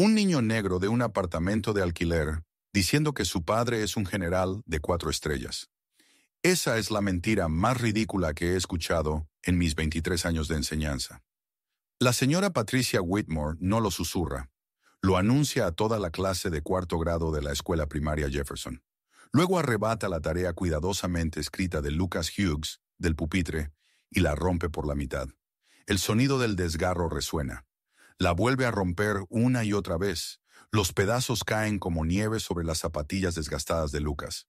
Un niño negro de un apartamento de alquiler diciendo que su padre es un general de 4 estrellas. Esa es la mentira más ridícula que he escuchado en mis 23 años de enseñanza. La señora Patricia Whitmore no lo susurra. Lo anuncia a toda la clase de 4º grado de la escuela primaria Jefferson. Luego arrebata la tarea cuidadosamente escrita de Lucas Hughes del pupitre y la rompe por la mitad. El sonido del desgarro resuena. La vuelve a romper una y otra vez. Los pedazos caen como nieve sobre las zapatillas desgastadas de Lucas.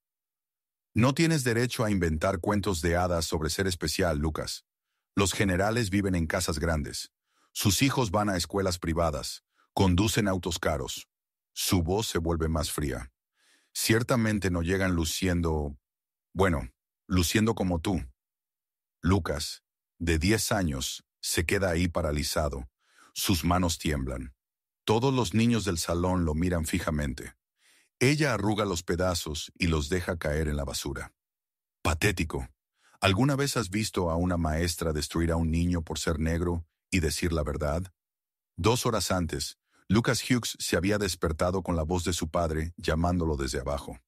No tienes derecho a inventar cuentos de hadas sobre ser especial, Lucas. Los generales viven en casas grandes. Sus hijos van a escuelas privadas. Conducen autos caros. Su voz se vuelve más fría. Ciertamente no llegan luciendo como tú. Lucas, de 10 años, se queda ahí paralizado. Sus manos tiemblan. Todos los niños del salón lo miran fijamente. Ella arruga los pedazos y los deja caer en la basura. Patético. ¿Alguna vez has visto a una maestra destruir a un niño por ser negro y decir la verdad? 2 horas antes, Lucas Hughes se había despertado con la voz de su padre llamándolo desde abajo.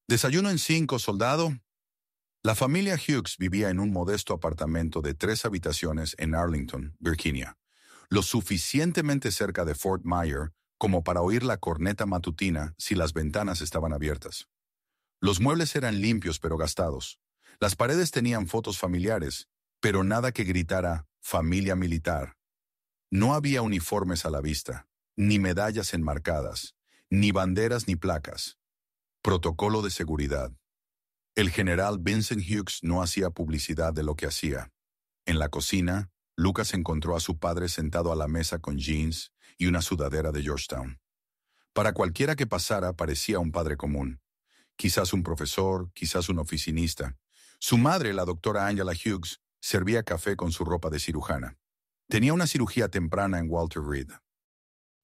«¿Desayuno en 5, soldado?» La familia Hughes vivía en un modesto apartamento de 3 habitaciones en Arlington, Virginia, lo suficientemente cerca de Fort Myer como para oír la corneta matutina si las ventanas estaban abiertas. Los muebles eran limpios pero gastados. Las paredes tenían fotos familiares, pero nada que gritara «familia militar». No había uniformes a la vista, ni medallas enmarcadas, ni banderas ni placas. Protocolo de seguridad. El general Vincent Hughes no hacía publicidad de lo que hacía. En la cocina, Lucas encontró a su padre sentado a la mesa con jeans y una sudadera de Georgetown. Para cualquiera que pasara parecía un padre común. Quizás un profesor, quizás un oficinista. Su madre, la doctora Angela Hughes, servía café con su ropa de cirujana. Tenía una cirugía temprana en Walter Reed.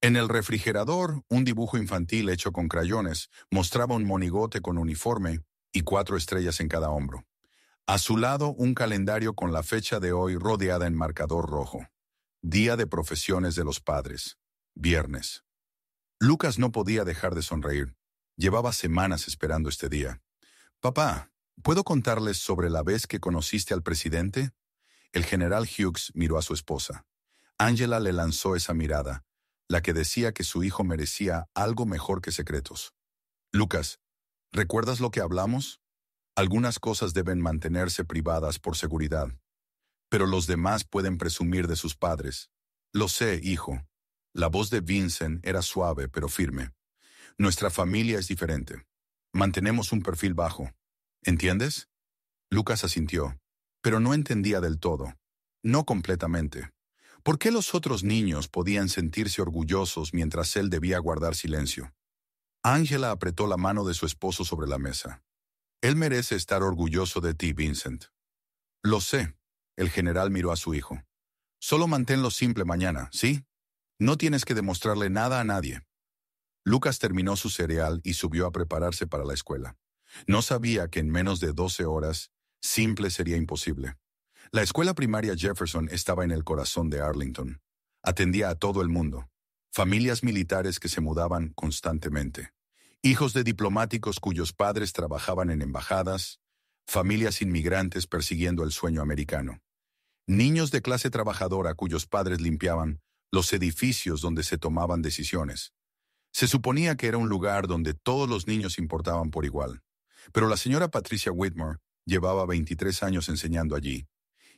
En el refrigerador, un dibujo infantil hecho con crayones mostraba un monigote con uniforme y 4 estrellas en cada hombro. A su lado, un calendario con la fecha de hoy rodeada en marcador rojo. Día de profesiones de los padres. Viernes. Lucas no podía dejar de sonreír. Llevaba semanas esperando este día. «Papá, ¿puedo contarles sobre la vez que conociste al presidente?» El general Hughes miró a su esposa. Angela le lanzó esa mirada, la que decía que su hijo merecía algo mejor que secretos. «Lucas, ¿recuerdas lo que hablamos? Algunas cosas deben mantenerse privadas por seguridad, pero los demás pueden presumir de sus padres. Lo sé, hijo». La voz de Vincent era suave pero firme. «Nuestra familia es diferente. Mantenemos un perfil bajo. ¿Entiendes?» Lucas asintió, pero no entendía del todo. No completamente. ¿Por qué los otros niños podían sentirse orgullosos mientras él debía guardar silencio? Angela apretó la mano de su esposo sobre la mesa. «Él merece estar orgulloso de ti, Vincent». «Lo sé», el general miró a su hijo. «Solo manténlo simple mañana, ¿sí? No tienes que demostrarle nada a nadie». Lucas terminó su cereal y subió a prepararse para la escuela. No sabía que en menos de 12 horas, simple sería imposible. La escuela primaria Jefferson estaba en el corazón de Arlington. Atendía a todo el mundo. Familias militares que se mudaban constantemente. Hijos de diplomáticos cuyos padres trabajaban en embajadas. Familias inmigrantes persiguiendo el sueño americano. Niños de clase trabajadora cuyos padres limpiaban los edificios donde se tomaban decisiones. Se suponía que era un lugar donde todos los niños importaban por igual. Pero la señora Patricia Whitmore llevaba 23 años enseñando allí.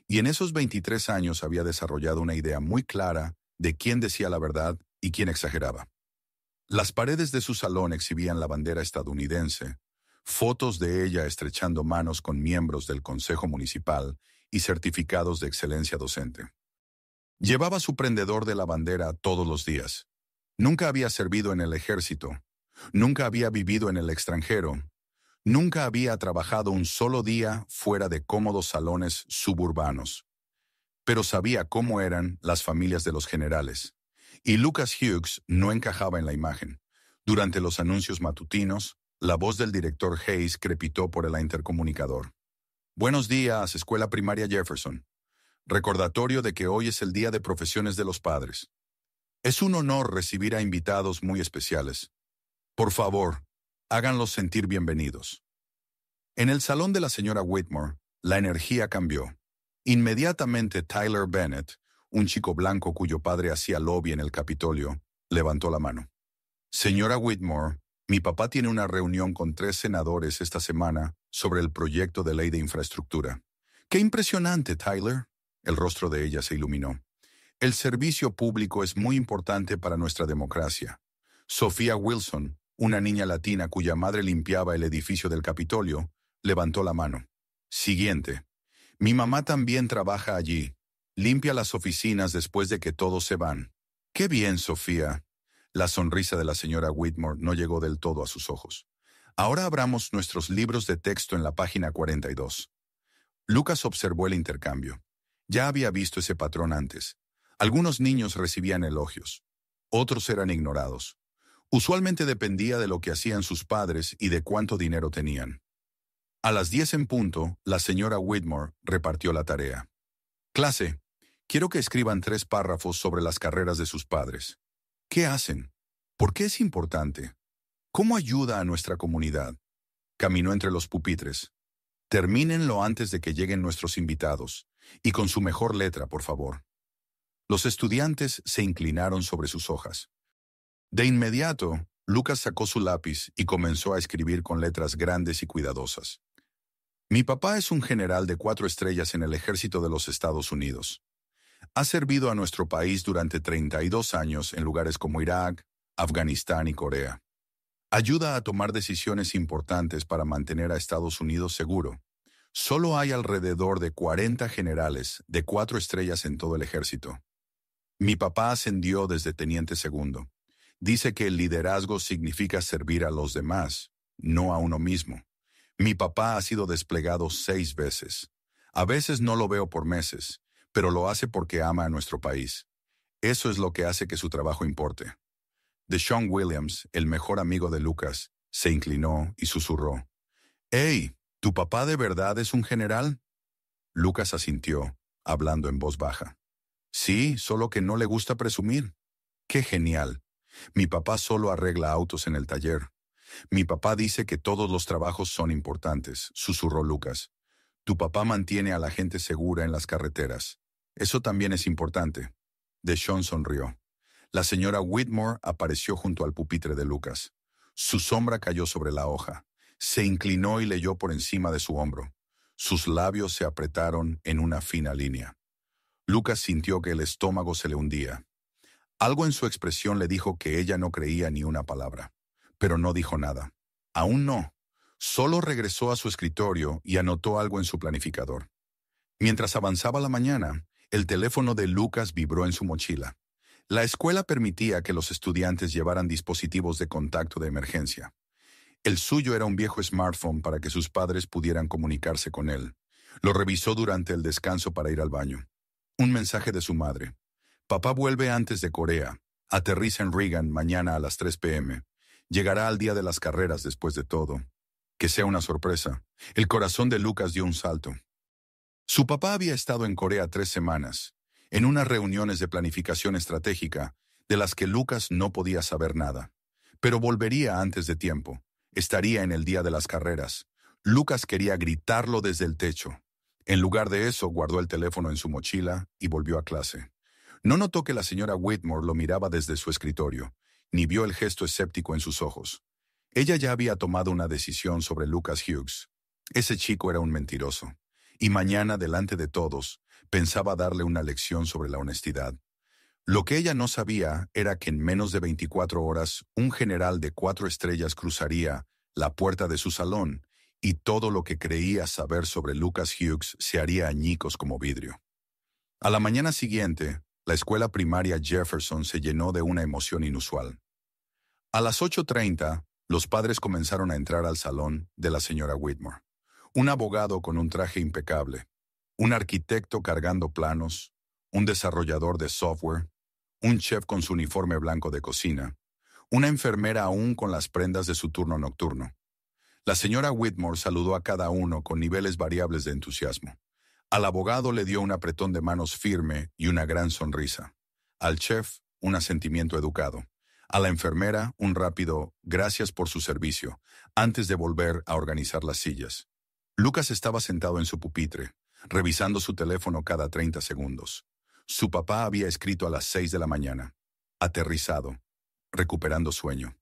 Y en esos 23 años había desarrollado una idea muy clara de quién decía la verdad y quién exageraba. Las paredes de su salón exhibían la bandera estadounidense, fotos de ella estrechando manos con miembros del Consejo Municipal y certificados de excelencia docente. Llevaba su prendedor de la bandera todos los días. Nunca había servido en el ejército. Nunca había vivido en el extranjero. Nunca había trabajado un solo día fuera de cómodos salones suburbanos. Pero sabía cómo eran las familias de los generales. Y Lucas Hughes no encajaba en la imagen. Durante los anuncios matutinos, la voz del director Hayes crepitó por el intercomunicador. «Buenos días, Escuela Primaria Jefferson. Recordatorio de que hoy es el Día de Profesiones de los Padres». Es un honor recibir a invitados muy especiales. Por favor, háganlos sentir bienvenidos. En el salón de la señora Whitmore, la energía cambió. Inmediatamente Tyler Bennett, un chico blanco cuyo padre hacía lobby en el Capitolio, levantó la mano. Señora Whitmore, mi papá tiene una reunión con 3 senadores esta semana sobre el proyecto de ley de infraestructura. ¡Qué impresionante, Tyler! El rostro de ella se iluminó. El servicio público es muy importante para nuestra democracia. Sofía Wilson, una niña latina cuya madre limpiaba el edificio del Capitolio, levantó la mano. Siguiente. Mi mamá también trabaja allí. Limpia las oficinas después de que todos se van. ¡Qué bien, Sofía! La sonrisa de la señora Whitmore no llegó del todo a sus ojos. Ahora abramos nuestros libros de texto en la página 42. Lucas observó el intercambio. Ya había visto ese patrón antes. Algunos niños recibían elogios. Otros eran ignorados. Usualmente dependía de lo que hacían sus padres y de cuánto dinero tenían. A las 10 en punto, la señora Whitmore repartió la tarea. Clase, quiero que escriban 3 párrafos sobre las carreras de sus padres. ¿Qué hacen? ¿Por qué es importante? ¿Cómo ayuda a nuestra comunidad? Caminó entre los pupitres. Termínenlo antes de que lleguen nuestros invitados, y con su mejor letra, por favor. Los estudiantes se inclinaron sobre sus hojas. De inmediato, Lucas sacó su lápiz y comenzó a escribir con letras grandes y cuidadosas. Mi papá es un general de 4 estrellas en el ejército de los Estados Unidos. Ha servido a nuestro país durante 32 años en lugares como Irak, Afganistán y Corea. Ayuda a tomar decisiones importantes para mantener a Estados Unidos seguro. Solo hay alrededor de 40 generales de 4 estrellas en todo el ejército. Mi papá ascendió desde teniente segundo. Dice que el liderazgo significa servir a los demás, no a uno mismo. Mi papá ha sido desplegado 6 veces. A veces no lo veo por meses, pero lo hace porque ama a nuestro país. Eso es lo que hace que su trabajo importe. Deshaun Williams, el mejor amigo de Lucas, se inclinó y susurró. «Hey, ¿tu papá de verdad es un general?» Lucas asintió, hablando en voz baja. «Sí, solo que no le gusta presumir». «Qué genial. Mi papá solo arregla autos en el taller». «Mi papá dice que todos los trabajos son importantes», susurró Lucas. «Tu papá mantiene a la gente segura en las carreteras. Eso también es importante». Deshaun sonrió. La señora Whitmore apareció junto al pupitre de Lucas. Su sombra cayó sobre la hoja. Se inclinó y leyó por encima de su hombro. Sus labios se apretaron en una fina línea. Lucas sintió que el estómago se le hundía. Algo en su expresión le dijo que ella no creía ni una palabra. Pero no dijo nada. Aún no. Solo regresó a su escritorio y anotó algo en su planificador. Mientras avanzaba la mañana, el teléfono de Lucas vibró en su mochila. La escuela permitía que los estudiantes llevaran dispositivos de contacto de emergencia. El suyo era un viejo smartphone para que sus padres pudieran comunicarse con él. Lo revisó durante el descanso para ir al baño. Un mensaje de su madre. Papá vuelve antes de Corea. Aterriza en Reagan mañana a las 3 p.m. Llegará al día de las carreras después de todo. Que sea una sorpresa. El corazón de Lucas dio un salto. Su papá había estado en Corea 3 semanas, en unas reuniones de planificación estratégica, de las que Lucas no podía saber nada. Pero volvería antes de tiempo. Estaría en el día de las carreras. Lucas quería gritarlo desde el techo. En lugar de eso, guardó el teléfono en su mochila y volvió a clase. No notó que la señora Whitmore lo miraba desde su escritorio, ni vio el gesto escéptico en sus ojos. Ella ya había tomado una decisión sobre Lucas Hughes. Ese chico era un mentiroso. Y mañana, delante de todos, pensaba darle una lección sobre la honestidad. Lo que ella no sabía era que en menos de 24 horas, un general de 4 estrellas cruzaría la puerta de su salón y todo lo que creía saber sobre Lucas Hughes se haría añicos como vidrio. A la mañana siguiente, la escuela primaria Jefferson se llenó de una emoción inusual. A las 8:30, los padres comenzaron a entrar al salón de la señora Whitmore. Un abogado con un traje impecable, un arquitecto cargando planos, un desarrollador de software, un chef con su uniforme blanco de cocina, una enfermera aún con las prendas de su turno nocturno. La señora Whitmore saludó a cada uno con niveles variables de entusiasmo. Al abogado le dio un apretón de manos firme y una gran sonrisa. Al chef un asentimiento educado. A la enfermera, un rápido «gracias por su servicio», antes de volver a organizar las sillas. Lucas estaba sentado en su pupitre, revisando su teléfono cada 30 segundos. Su papá había escrito a las 6 de la mañana. Aterrizado, recuperando sueño.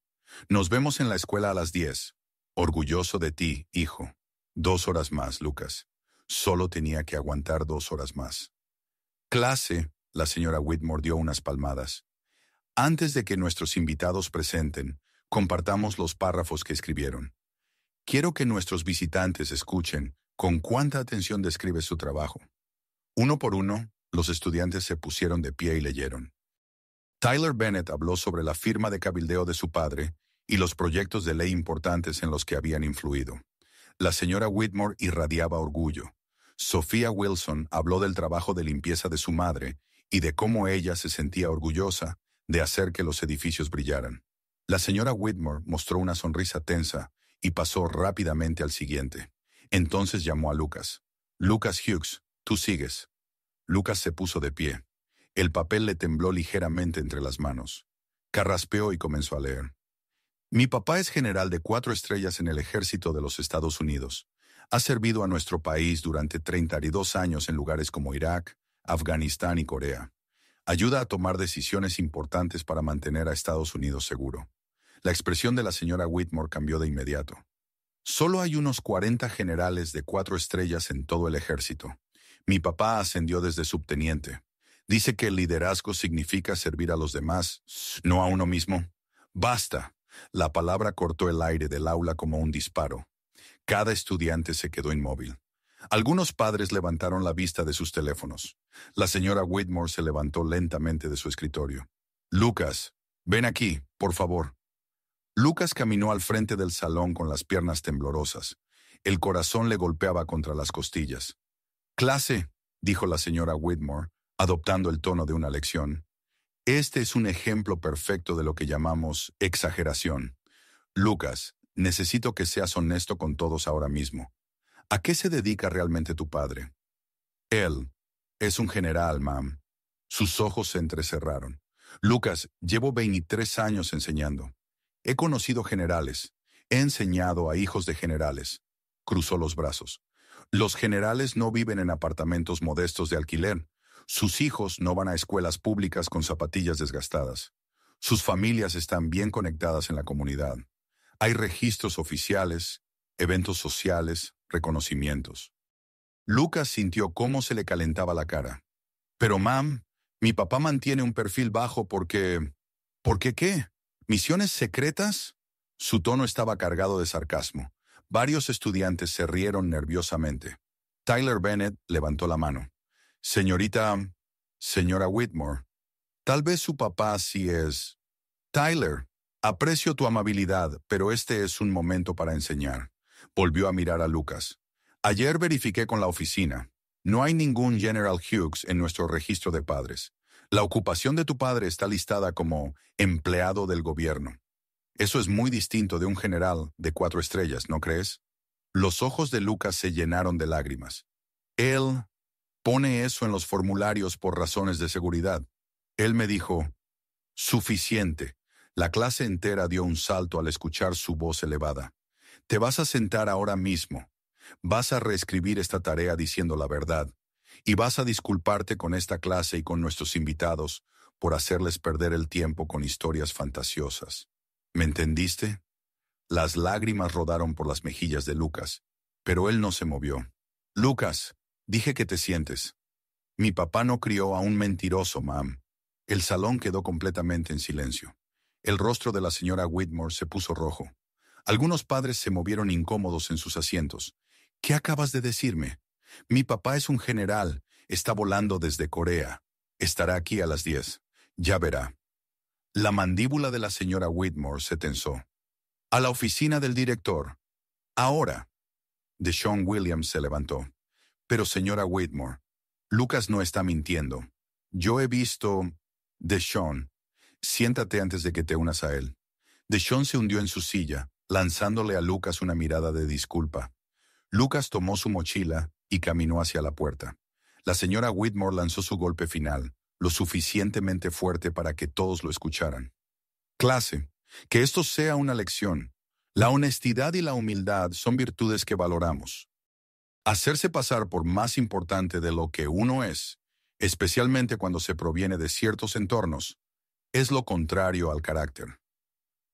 «Nos vemos en la escuela a las 10. Orgulloso de ti, hijo». 2 horas más, Lucas. Solo tenía que aguantar 2 horas más. Clase, la señora Whitmore dio unas palmadas. Antes de que nuestros invitados presenten, compartamos los párrafos que escribieron. Quiero que nuestros visitantes escuchen con cuánta atención describe su trabajo. Uno por uno, los estudiantes se pusieron de pie y leyeron. Tyler Bennett habló sobre la firma de cabildeo de su padre y los proyectos de ley importantes en los que habían influido. La señora Whitmore irradiaba orgullo. Sophia Wilson habló del trabajo de limpieza de su madre y de cómo ella se sentía orgullosa de hacer que los edificios brillaran. La señora Whitmore mostró una sonrisa tensa y pasó rápidamente al siguiente. Entonces llamó a Lucas. «Lucas Hughes, tú sigues». Lucas se puso de pie. El papel le tembló ligeramente entre las manos. Carraspeó y comenzó a leer. «Mi papá es general de 4 estrellas en el ejército de los Estados Unidos. Ha servido a nuestro país durante 32 años en lugares como Irak, Afganistán y Corea. Ayuda a tomar decisiones importantes para mantener a Estados Unidos seguro». La expresión de la señora Whitmore cambió de inmediato. «Solo hay unos 40 generales de 4 estrellas en todo el ejército. Mi papá ascendió desde subteniente. Dice que el liderazgo significa servir a los demás, no a uno mismo». «Basta». La palabra cortó el aire del aula como un disparo. Cada estudiante se quedó inmóvil. Algunos padres levantaron la vista de sus teléfonos. La señora Whitmore se levantó lentamente de su escritorio. «Lucas, ven aquí, por favor». Lucas caminó al frente del salón con las piernas temblorosas. El corazón le golpeaba contra las costillas. «Clase», dijo la señora Whitmore, adoptando el tono de una lección. «Este es un ejemplo perfecto de lo que llamamos exageración. Lucas, necesito que seas honesto con todos ahora mismo. ¿A qué se dedica realmente tu padre?» «Él es un general, ma'am». Sus ojos se entrecerraron. «Lucas, llevo 23 años enseñando. He conocido generales. He enseñado a hijos de generales». Cruzó los brazos. «Los generales no viven en apartamentos modestos de alquiler. Sus hijos no van a escuelas públicas con zapatillas desgastadas. Sus familias están bien conectadas en la comunidad. Hay registros oficiales, eventos sociales, reconocimientos». Lucas sintió cómo se le calentaba la cara. «Pero, ma'am, mi papá mantiene un perfil bajo porque... ¿Por qué qué? ¿Misiones secretas?» Su tono estaba cargado de sarcasmo. Varios estudiantes se rieron nerviosamente. Tyler Bennett levantó la mano. Señora Whitmore, tal vez su papá sí es... Tyler, aprecio tu amabilidad, pero este es un momento para enseñar». Volvió a mirar a Lucas. «Ayer verifiqué con la oficina. No hay ningún General Hughes en nuestro registro de padres. La ocupación de tu padre está listada como empleado del gobierno. Eso es muy distinto de un general de 4 estrellas, ¿no crees?» Los ojos de Lucas se llenaron de lágrimas. «Él pone eso en los formularios por razones de seguridad. Él me dijo, suficiente». La clase entera dio un salto al escuchar su voz elevada. «Te vas a sentar ahora mismo. Vas a reescribir esta tarea diciendo la verdad. Y vas a disculparte con esta clase y con nuestros invitados por hacerles perder el tiempo con historias fantasiosas. ¿Me entendiste?» Las lágrimas rodaron por las mejillas de Lucas, pero él no se movió. «Lucas, dije que te sientes. Mi papá no crió a un mentiroso, ma'am». El salón quedó completamente en silencio. El rostro de la señora Whitmore se puso rojo. Algunos padres se movieron incómodos en sus asientos. «¿Qué acabas de decirme? Mi papá es un general. Está volando desde Corea. Estará aquí a las 10. Ya verá». La mandíbula de la señora Whitmore se tensó. «A la oficina del director. Ahora». Deshaun Williams se levantó. «Pero señora Whitmore, Lucas no está mintiendo. Yo he visto...» «Deshaun, siéntate antes de que te unas a él». Deshaun se hundió en su silla, lanzándole a Lucas una mirada de disculpa. Lucas tomó su mochila y caminó hacia la puerta. La señora Whitmore lanzó su golpe final, lo suficientemente fuerte para que todos lo escucharan. Clase, que esto sea una lección. La honestidad y la humildad son virtudes que valoramos. Hacerse pasar por más importante de lo que uno es, especialmente cuando se proviene de ciertos entornos, es lo contrario al carácter.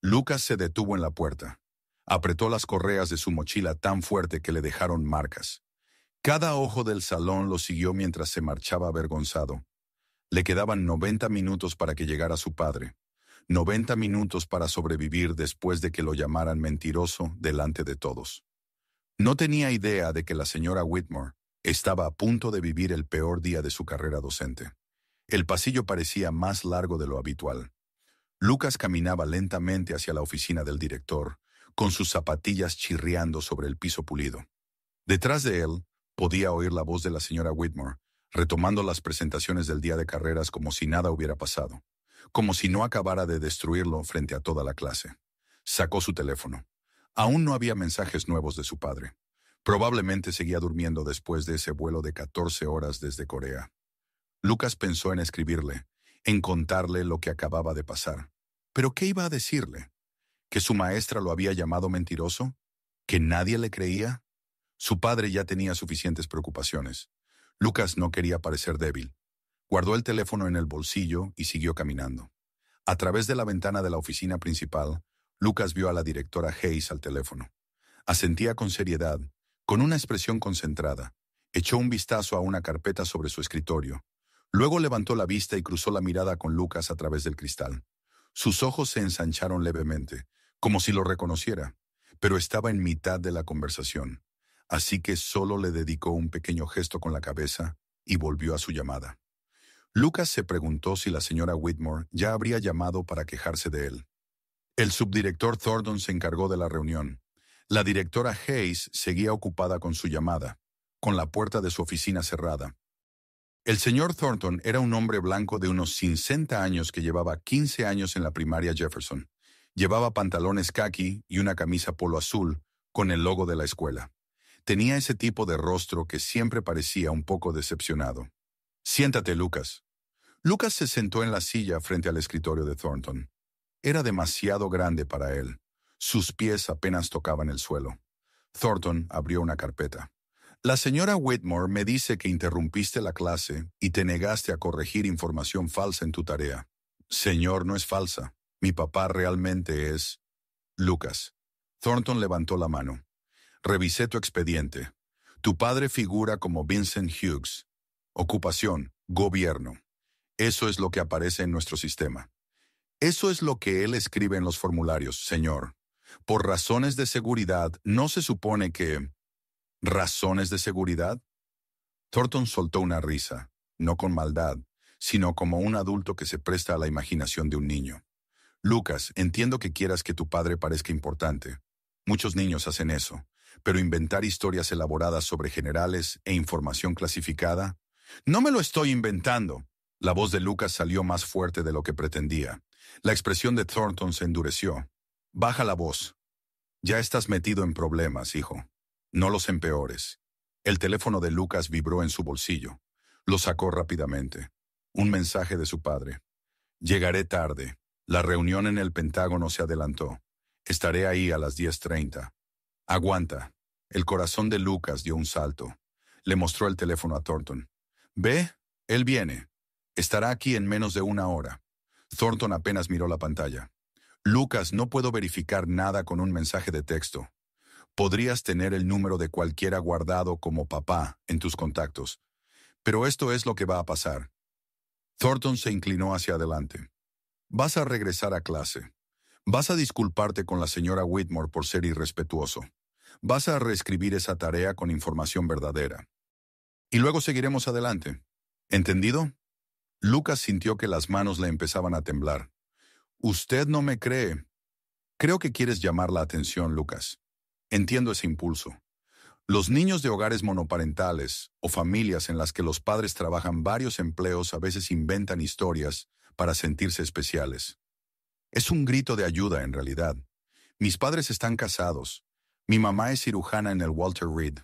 Lucas se detuvo en la puerta. Apretó las correas de su mochila tan fuerte que le dejaron marcas. Cada ojo del salón lo siguió mientras se marchaba avergonzado. Le quedaban 90 minutos para que llegara su padre. 90 minutos para sobrevivir después de que lo llamaran mentiroso delante de todos. No tenía idea de que la señora Whitmore estaba a punto de vivir el peor día de su carrera docente. El pasillo parecía más largo de lo habitual. Lucas caminaba lentamente hacia la oficina del director, con sus zapatillas chirriando sobre el piso pulido. Detrás de él, podía oír la voz de la señora Whitmore, retomando las presentaciones del día de carreras como si nada hubiera pasado, como si no acabara de destruirlo frente a toda la clase. Sacó su teléfono. Aún no había mensajes nuevos de su padre. Probablemente seguía durmiendo después de ese vuelo de 14 horas desde Corea. Lucas pensó en escribirle, en contarle lo que acababa de pasar. ¿Pero qué iba a decirle? ¿Que su maestra lo había llamado mentiroso? ¿Que nadie le creía? Su padre ya tenía suficientes preocupaciones. Lucas no quería parecer débil. Guardó el teléfono en el bolsillo y siguió caminando. A través de la ventana de la oficina principal, Lucas vio a la directora Hayes al teléfono. Asentía con seriedad, con una expresión concentrada. Echó un vistazo a una carpeta sobre su escritorio. Luego levantó la vista y cruzó la mirada con Lucas a través del cristal. Sus ojos se ensancharon levemente, como si lo reconociera, pero estaba en mitad de la conversación, así que solo le dedicó un pequeño gesto con la cabeza y volvió a su llamada. Lucas se preguntó si la señora Whitmore ya habría llamado para quejarse de él. El subdirector Thornton se encargó de la reunión. La directora Hayes seguía ocupada con su llamada, con la puerta de su oficina cerrada. El señor Thornton era un hombre blanco de unos 60 años que llevaba 15 años en la primaria Jefferson. Llevaba pantalones caqui y una camisa polo azul con el logo de la escuela. Tenía ese tipo de rostro que siempre parecía un poco decepcionado. «Siéntate, Lucas». Lucas se sentó en la silla frente al escritorio de Thornton. Era demasiado grande para él. Sus pies apenas tocaban el suelo. Thornton abrió una carpeta. «La señora Whitmore me dice que interrumpiste la clase y te negaste a corregir información falsa en tu tarea». «Señor, no es falsa. Mi papá realmente es...» «Lucas». Thornton levantó la mano. «Revisé tu expediente. Tu padre figura como Vincent Hughes. Ocupación, gobierno. Eso es lo que aparece en nuestro sistema. Eso es lo que él escribe en los formularios, señor. Por razones de seguridad, no se supone que...» ¿Razones de seguridad? Thornton soltó una risa, no con maldad, sino como un adulto que se presta a la imaginación de un niño. «Lucas, entiendo que quieras que tu padre parezca importante. Muchos niños hacen eso, pero inventar historias elaboradas sobre generales e información clasificada...» «No me lo estoy inventando». La voz de Lucas salió más fuerte de lo que pretendía. La expresión de Thornton se endureció. «Baja la voz. Ya estás metido en problemas, hijo. No los empeores». El teléfono de Lucas vibró en su bolsillo. Lo sacó rápidamente. Un mensaje de su padre. «Llegaré tarde. La reunión en el Pentágono se adelantó. Estaré ahí a las 10:30. Aguanta». El corazón de Lucas dio un salto. Le mostró el teléfono a Thornton. «¿Ve? Él viene. Estará aquí en menos de una hora». Thornton apenas miró la pantalla. «Lucas, no puedo verificar nada con un mensaje de texto. Podrías tener el número de cualquiera guardado como papá en tus contactos. Pero esto es lo que va a pasar». Thornton se inclinó hacia adelante. «Vas a regresar a clase. Vas a disculparte con la señora Whitmore por ser irrespetuoso. Vas a reescribir esa tarea con información verdadera. Y luego seguiremos adelante. ¿Entendido?» Lucas sintió que las manos le empezaban a temblar. «Usted no me cree». «Creo que quieres llamar la atención, Lucas. Entiendo ese impulso. Los niños de hogares monoparentales o familias en las que los padres trabajan varios empleos a veces inventan historias para sentirse especiales. Es un grito de ayuda en realidad. Mis padres están casados. Mi mamá es cirujana en el Walter Reed.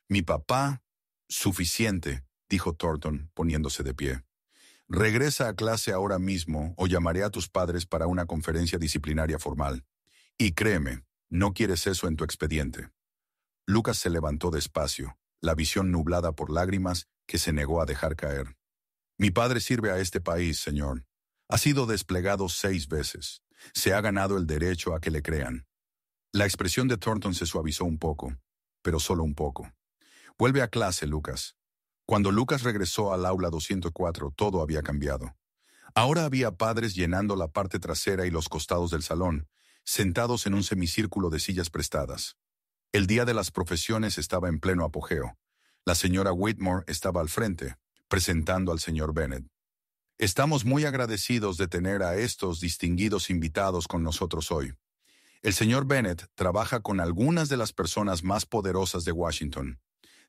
Mi papá... Suficiente», dijo Thornton, poniéndose de pie. Regresa a clase ahora mismo o llamaré a tus padres para una conferencia disciplinaria formal. Y créeme, no quieres eso en tu expediente. Lucas se levantó despacio, la visión nublada por lágrimas que se negó a dejar caer. Mi padre sirve a este país, señor. Ha sido desplegado 6 veces. Se ha ganado el derecho a que le crean. La expresión de Thornton se suavizó un poco, pero solo un poco. Vuelve a clase, Lucas. Cuando Lucas regresó al aula 204, todo había cambiado. Ahora había padres llenando la parte trasera y los costados del salón, sentados en un semicírculo de sillas prestadas. El día de las profesiones estaba en pleno apogeo. La señora Whitmore estaba al frente, presentando al señor Bennet. Estamos muy agradecidos de tener a estos distinguidos invitados con nosotros hoy. El señor Bennet trabaja con algunas de las personas más poderosas de Washington.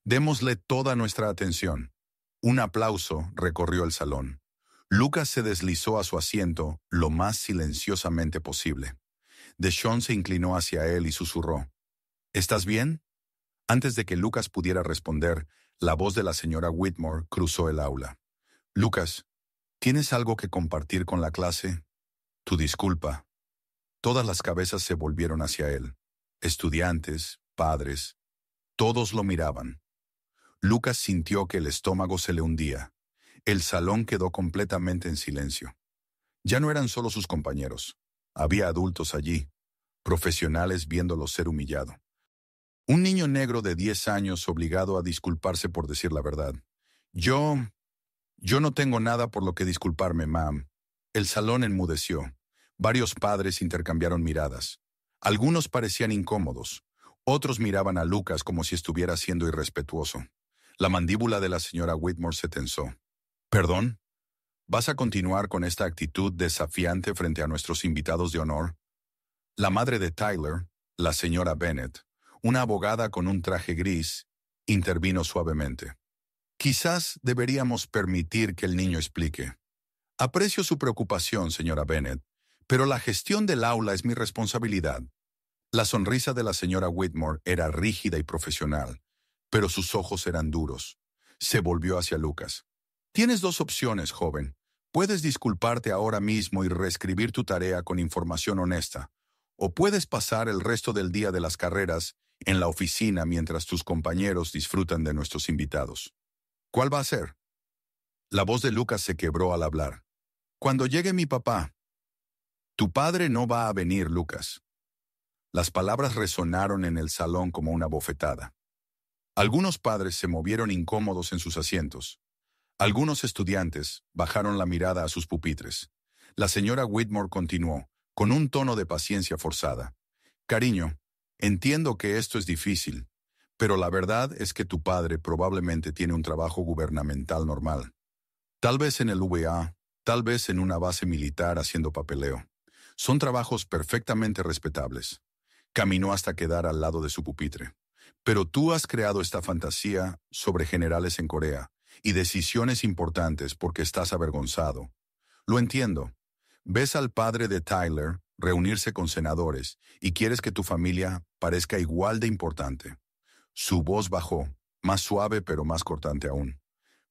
Démosle toda nuestra atención. Un aplauso recorrió el salón. Lucas se deslizó a su asiento lo más silenciosamente posible. Deshawn se inclinó hacia él y susurró: ¿Estás bien? Antes de que Lucas pudiera responder, la voz de la señora Whitmore cruzó el aula. Lucas, ¿tienes algo que compartir con la clase? Tu disculpa. Todas las cabezas se volvieron hacia él. Estudiantes, padres, todos lo miraban. Lucas sintió que el estómago se le hundía. El salón quedó completamente en silencio. Ya no eran solo sus compañeros. Había adultos allí, profesionales viéndolo ser humillado. Un niño negro de 10 años obligado a disculparse por decir la verdad. Yo no tengo nada por lo que disculparme, ma'am. El salón enmudeció. Varios padres intercambiaron miradas. Algunos parecían incómodos. Otros miraban a Lucas como si estuviera siendo irrespetuoso. La mandíbula de la señora Whitmore se tensó. ¿Perdón? ¿Vas a continuar con esta actitud desafiante frente a nuestros invitados de honor? La madre de Tyler, la señora Bennet, una abogada con un traje gris, intervino suavemente. Quizás deberíamos permitir que el niño explique. Aprecio su preocupación, señora Bennet, pero la gestión del aula es mi responsabilidad. La sonrisa de la señora Whitmore era rígida y profesional, pero sus ojos eran duros. Se volvió hacia Lucas. Tienes 2 opciones, joven. Puedes disculparte ahora mismo y reescribir tu tarea con información honesta, o puedes pasar el resto del día de las carreras en la oficina mientras tus compañeros disfrutan de nuestros invitados. ¿Cuál va a ser? La voz de Lucas se quebró al hablar. Cuando llegue mi papá. Tu padre no va a venir, Lucas. Las palabras resonaron en el salón como una bofetada. Algunos padres se movieron incómodos en sus asientos. Algunos estudiantes bajaron la mirada a sus pupitres. La señora Whitmore continuó, con un tono de paciencia forzada. Cariño, entiendo que esto es difícil, pero la verdad es que tu padre probablemente tiene un trabajo gubernamental normal. Tal vez en el VA, tal vez en una base militar haciendo papeleo. Son trabajos perfectamente respetables. Caminó hasta quedar al lado de su pupitre. Pero tú has creado esta fantasía sobre generales en Corea y decisiones importantes porque estás avergonzado. Lo entiendo. Ves al padre de Tyler reunirse con senadores y quieres que tu familia parezca igual de importante. Su voz bajó, más suave pero más cortante aún.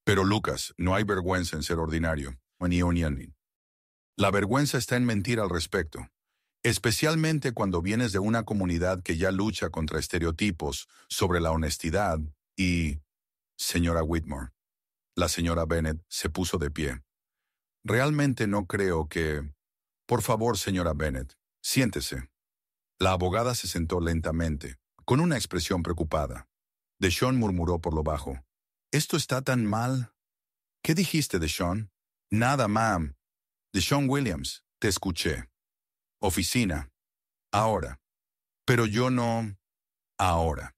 Pero Lucas, no hay vergüenza en ser ordinario. La vergüenza está en mentir al respecto, especialmente cuando vienes de una comunidad que ya lucha contra estereotipos sobre la honestidad y... Señora Whitmore, la señora Bennet se puso de pie. Realmente no creo que... Por favor, señora Bennet, siéntese. La abogada se sentó lentamente, con una expresión preocupada. Deshawn murmuró por lo bajo. ¿Esto está tan mal? ¿Qué dijiste, Deshawn? Nada, ma'am. Deshawn Williams, te escuché. Oficina. Ahora. Pero yo no... Ahora.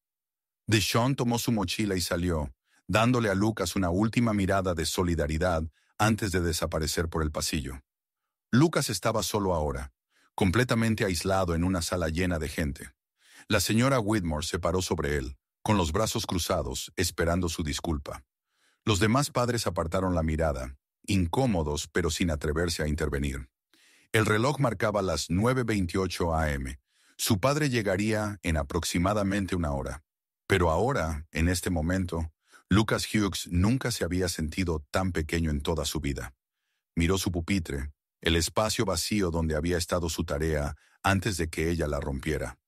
Deshawn tomó su mochila y salió, dándole a Lucas una última mirada de solidaridad antes de desaparecer por el pasillo. Lucas estaba solo ahora, completamente aislado en una sala llena de gente. La señora Whitmore se paró sobre él, con los brazos cruzados, esperando su disculpa. Los demás padres apartaron la mirada, incómodos pero sin atreverse a intervenir. El reloj marcaba las 9:28 a.m. Su padre llegaría en aproximadamente 1 hora. Pero ahora, en este momento, Lucas Hughes nunca se había sentido tan pequeño en toda su vida. Miró su pupitre, el espacio vacío donde había estado su tarea antes de que ella la rompiera.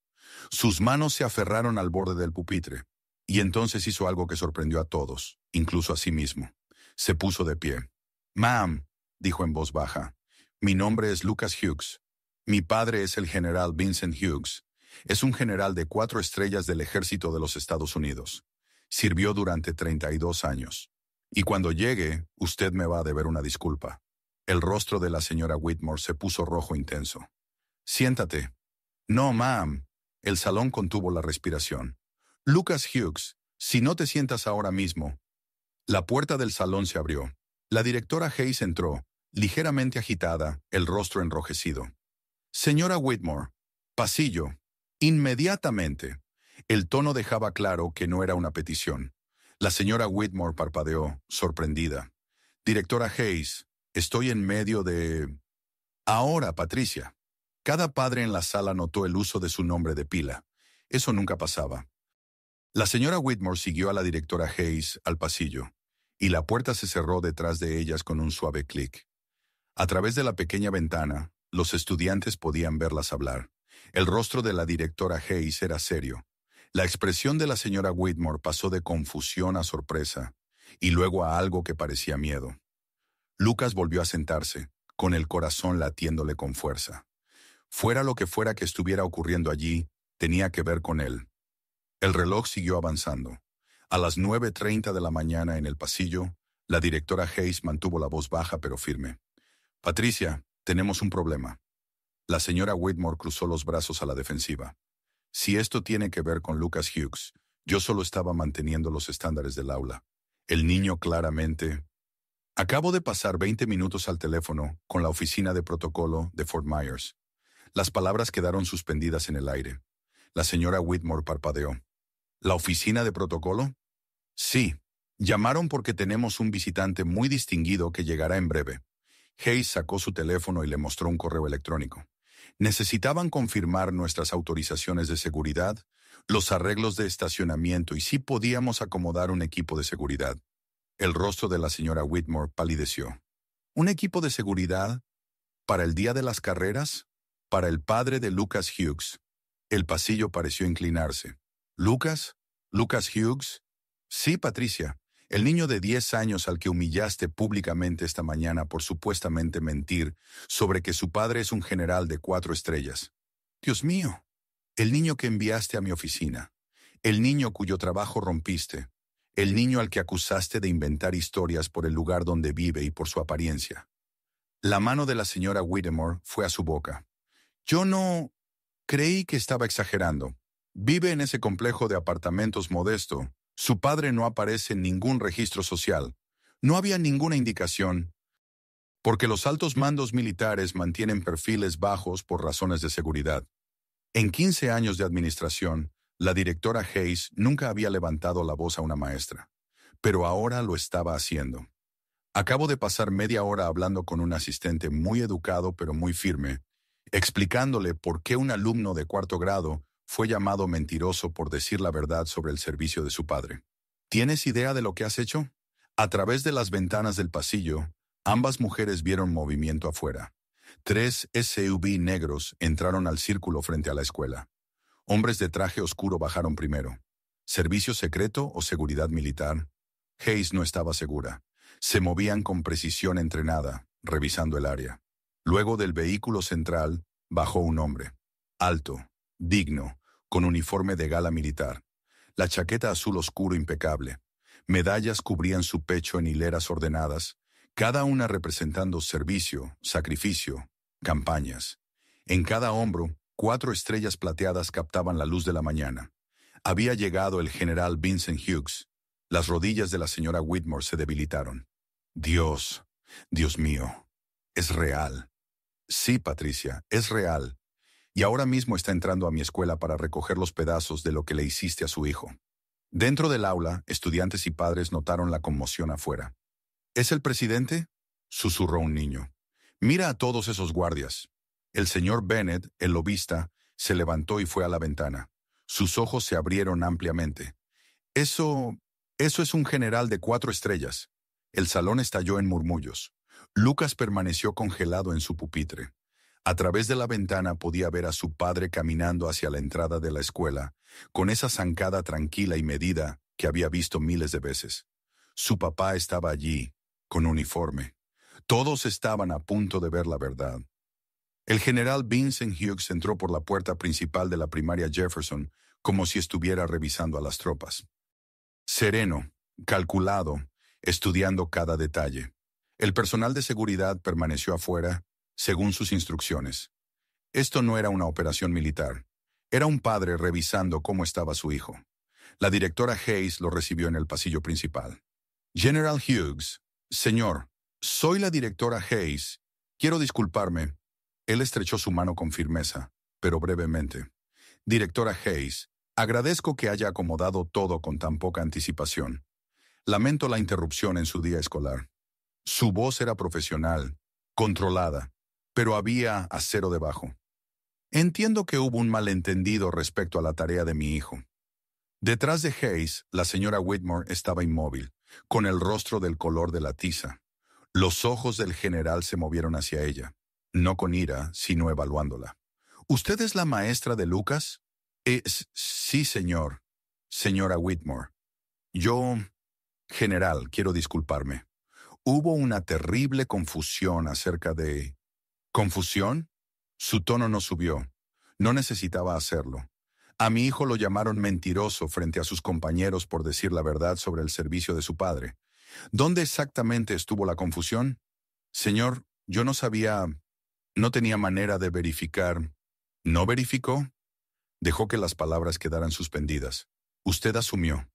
Sus manos se aferraron al borde del pupitre, y entonces hizo algo que sorprendió a todos, incluso a sí mismo. Se puso de pie. «Ma'am», dijo en voz baja, «mi nombre es Lucas Hughes. Mi padre es el general Vincent Hughes. Es un general de 4 estrellas del ejército de los Estados Unidos. Sirvió durante 32 años. Y cuando llegue, usted me va a deber una disculpa». El rostro de la señora Whitmore se puso rojo intenso. «Siéntate». «No, ma'am». El salón contuvo la respiración. «Lucas Hughes, si no te sientas ahora mismo». La puerta del salón se abrió. La directora Hayes entró, ligeramente agitada, el rostro enrojecido. «Señora Whitmore». «Pasillo». «Inmediatamente». El tono dejaba claro que no era una petición. La señora Whitmore parpadeó, sorprendida. «Directora Hayes, estoy en medio de...» «Ahora, Patricia». Cada padre en la sala notó el uso de su nombre de pila. Eso nunca pasaba. La señora Whitmore siguió a la directora Hayes al pasillo, y la puerta se cerró detrás de ellas con un suave clic. A través de la pequeña ventana, los estudiantes podían verlas hablar. El rostro de la directora Hayes era serio. La expresión de la señora Whitmore pasó de confusión a sorpresa, y luego a algo que parecía miedo. Lucas volvió a sentarse, con el corazón latiéndole con fuerza. Fuera lo que fuera que estuviera ocurriendo allí, tenía que ver con él. El reloj siguió avanzando. A las 9:30 de la mañana en el pasillo, la directora Hayes mantuvo la voz baja pero firme. «Patricia, tenemos un problema». La señora Whitmore cruzó los brazos a la defensiva. «Si esto tiene que ver con Lucas Hughes, yo solo estaba manteniendo los estándares del aula. El niño claramente...» «Acabo de pasar 20 minutos al teléfono con la oficina de protocolo de Fort Myers». Las palabras quedaron suspendidas en el aire. La señora Whitmore parpadeó. «¿La oficina de protocolo?» «Sí. Llamaron porque tenemos un visitante muy distinguido que llegará en breve». Hayes sacó su teléfono y le mostró un correo electrónico. «Necesitaban confirmar nuestras autorizaciones de seguridad, los arreglos de estacionamiento y si podíamos acomodar un equipo de seguridad». El rostro de la señora Whitmore palideció. «¿Un equipo de seguridad? ¿Para el día de las carreras? Para el padre de Lucas Hughes». El pasillo pareció inclinarse. «¿Lucas? ¿Lucas Hughes?» «Sí, Patricia. El niño de 10 años al que humillaste públicamente esta mañana por supuestamente mentir sobre que su padre es un general de 4 estrellas. Dios mío. El niño que enviaste a mi oficina. El niño cuyo trabajo rompiste. El niño al que acusaste de inventar historias por el lugar donde vive y por su apariencia». La mano de la señora Whitmore fue a su boca. «Yo no... Creí que estaba exagerando. Vive en ese complejo de apartamentos modesto. Su padre no aparece en ningún registro social. No había ninguna indicación. Porque los altos mandos militares mantienen perfiles bajos por razones de seguridad. En 15 años de administración, la directora Hayes nunca había levantado la voz a una maestra. Pero ahora lo estaba haciendo. Acabo de pasar media hora hablando con un asistente muy educado pero muy firme, explicándole por qué un alumno de 4º grado fue llamado mentiroso por decir la verdad sobre el servicio de su padre. ¿Tienes idea de lo que has hecho? A través de las ventanas del pasillo, ambas mujeres vieron movimiento afuera. 3 SUV negros entraron al círculo frente a la escuela. Hombres de traje oscuro bajaron primero. ¿Servicio secreto o seguridad militar? Hayes no estaba segura. Se movían con precisión entrenada, revisando el área. Luego del vehículo central, bajó un hombre. Alto, digno, con uniforme de gala militar. La chaqueta azul oscuro impecable. Medallas cubrían su pecho en hileras ordenadas, cada una representando servicio, sacrificio, campañas. En cada hombro, 4 estrellas plateadas captaban la luz de la mañana. Había llegado el general Vincent Hughes. Las rodillas de la señora Whitmore se debilitaron. Dios mío, es real. Sí, Patricia, es real. Y ahora mismo está entrando a mi escuela para recoger los pedazos de lo que le hiciste a su hijo. Dentro del aula, estudiantes y padres notaron la conmoción afuera. ¿Es el presidente?, susurró un niño. Mira a todos esos guardias. El señor Bennett, el lobista, se levantó y fue a la ventana. Sus ojos se abrieron ampliamente. Eso es un general de 4 estrellas. El salón estalló en murmullos. Lucas permaneció congelado en su pupitre. A través de la ventana podía ver a su padre caminando hacia la entrada de la escuela, con esa zancada tranquila y medida que había visto miles de veces. Su papá estaba allí, con uniforme. Todos estaban a punto de ver la verdad. El general Vincent Hughes entró por la puerta principal de la primaria Jefferson como si estuviera revisando a las tropas. Sereno, calculado, estudiando cada detalle. El personal de seguridad permaneció afuera, según sus instrucciones. Esto no era una operación militar. Era un padre revisando cómo estaba su hijo. La directora Hayes lo recibió en el pasillo principal. General Hughes, señor, soy la directora Hayes. Quiero disculparme. Él estrechó su mano con firmeza, pero brevemente. Directora Hayes, agradezco que haya acomodado todo con tan poca anticipación. Lamento la interrupción en su día escolar. Su voz era profesional, controlada, pero había acero debajo. Entiendo que hubo un malentendido respecto a la tarea de mi hijo. Detrás de Hayes, la señora Whitmore estaba inmóvil, con el rostro del color de la tiza. Los ojos del general se movieron hacia ella, no con ira, sino evaluándola. ¿Usted es la maestra de Lucas? Sí, señor. Señora Whitmore. Yo, general, quiero disculparme. Hubo una terrible confusión acerca de... ¿Confusión? Su tono no subió. No necesitaba hacerlo. A mi hijo lo llamaron mentiroso frente a sus compañeros por decir la verdad sobre el servicio de su padre. ¿Dónde exactamente estuvo la confusión? Señor, yo no sabía... No tenía manera de verificar. ¿No verificó? Dejó que las palabras quedaran suspendidas. Usted asumió.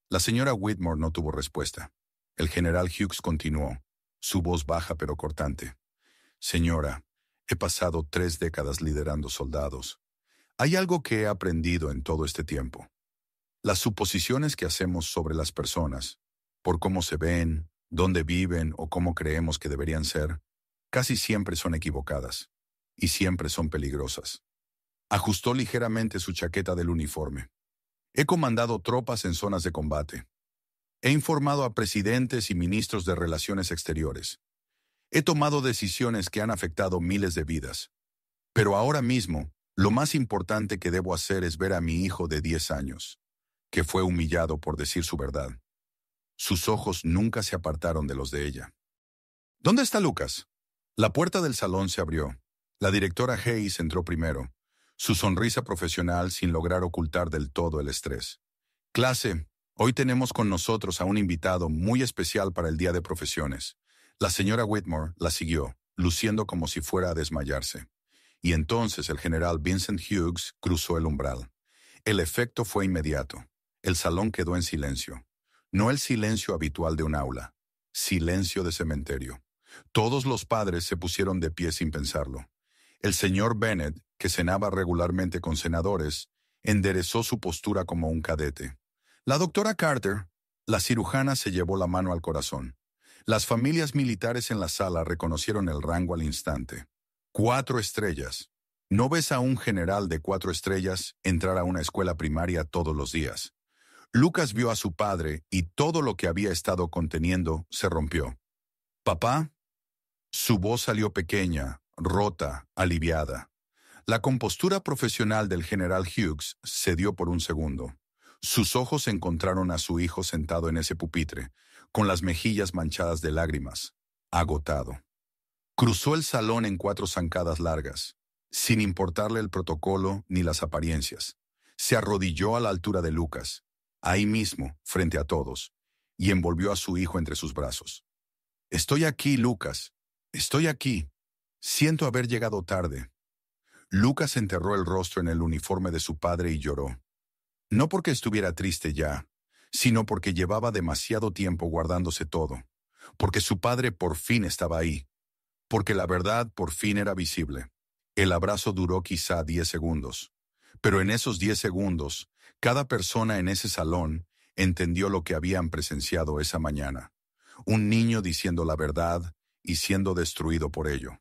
La señora Whitmore no tuvo respuesta. El general Hughes continuó, su voz baja pero cortante. Señora, he pasado 3 décadas liderando soldados. Hay algo que he aprendido en todo este tiempo. Las suposiciones que hacemos sobre las personas, por cómo se ven, dónde viven o cómo creemos que deberían ser, casi siempre son equivocadas y siempre son peligrosas. Ajustó ligeramente su chaqueta del uniforme. He comandado tropas en zonas de combate. He informado a presidentes y ministros de Relaciones Exteriores. He tomado decisiones que han afectado miles de vidas. Pero ahora mismo, lo más importante que debo hacer es ver a mi hijo de 10 años, que fue humillado por decir su verdad. Sus ojos nunca se apartaron de los de ella. ¿Dónde está Lucas? La puerta del salón se abrió. La directora Hayes entró primero, su sonrisa profesional sin lograr ocultar del todo el estrés. Clase, hoy tenemos con nosotros a un invitado muy especial para el Día de Profesiones. La señora Whitmore la siguió, luciendo como si fuera a desmayarse. Y entonces el general Vincent Hughes cruzó el umbral. El efecto fue inmediato. El salón quedó en silencio. No el silencio habitual de un aula. Silencio de cementerio. Todos los padres se pusieron de pie sin pensarlo. El señor Bennett, que cenaba regularmente con senadores, enderezó su postura como un cadete. La doctora Carter, la cirujana, se llevó la mano al corazón. Las familias militares en la sala reconocieron el rango al instante. 4 estrellas. No ves a un general de 4 estrellas entrar a una escuela primaria todos los días. Lucas vio a su padre y todo lo que había estado conteniendo se rompió. ¿Papá? Su voz salió pequeña, rota, aliviada. La compostura profesional del general Hughes cedió por un segundo. Sus ojos encontraron a su hijo sentado en ese pupitre, con las mejillas manchadas de lágrimas, agotado. Cruzó el salón en 4 zancadas largas, sin importarle el protocolo ni las apariencias. Se arrodilló a la altura de Lucas, ahí mismo, frente a todos, y envolvió a su hijo entre sus brazos. «Estoy aquí, Lucas. Estoy aquí. Siento haber llegado tarde». Lucas enterró el rostro en el uniforme de su padre y lloró. No porque estuviera triste ya, sino porque llevaba demasiado tiempo guardándose todo, porque su padre por fin estaba ahí, porque la verdad por fin era visible. El abrazo duró quizá 10 segundos, pero en esos 10 segundos, cada persona en ese salón entendió lo que habían presenciado esa mañana. Un niño diciendo la verdad y siendo destruido por ello.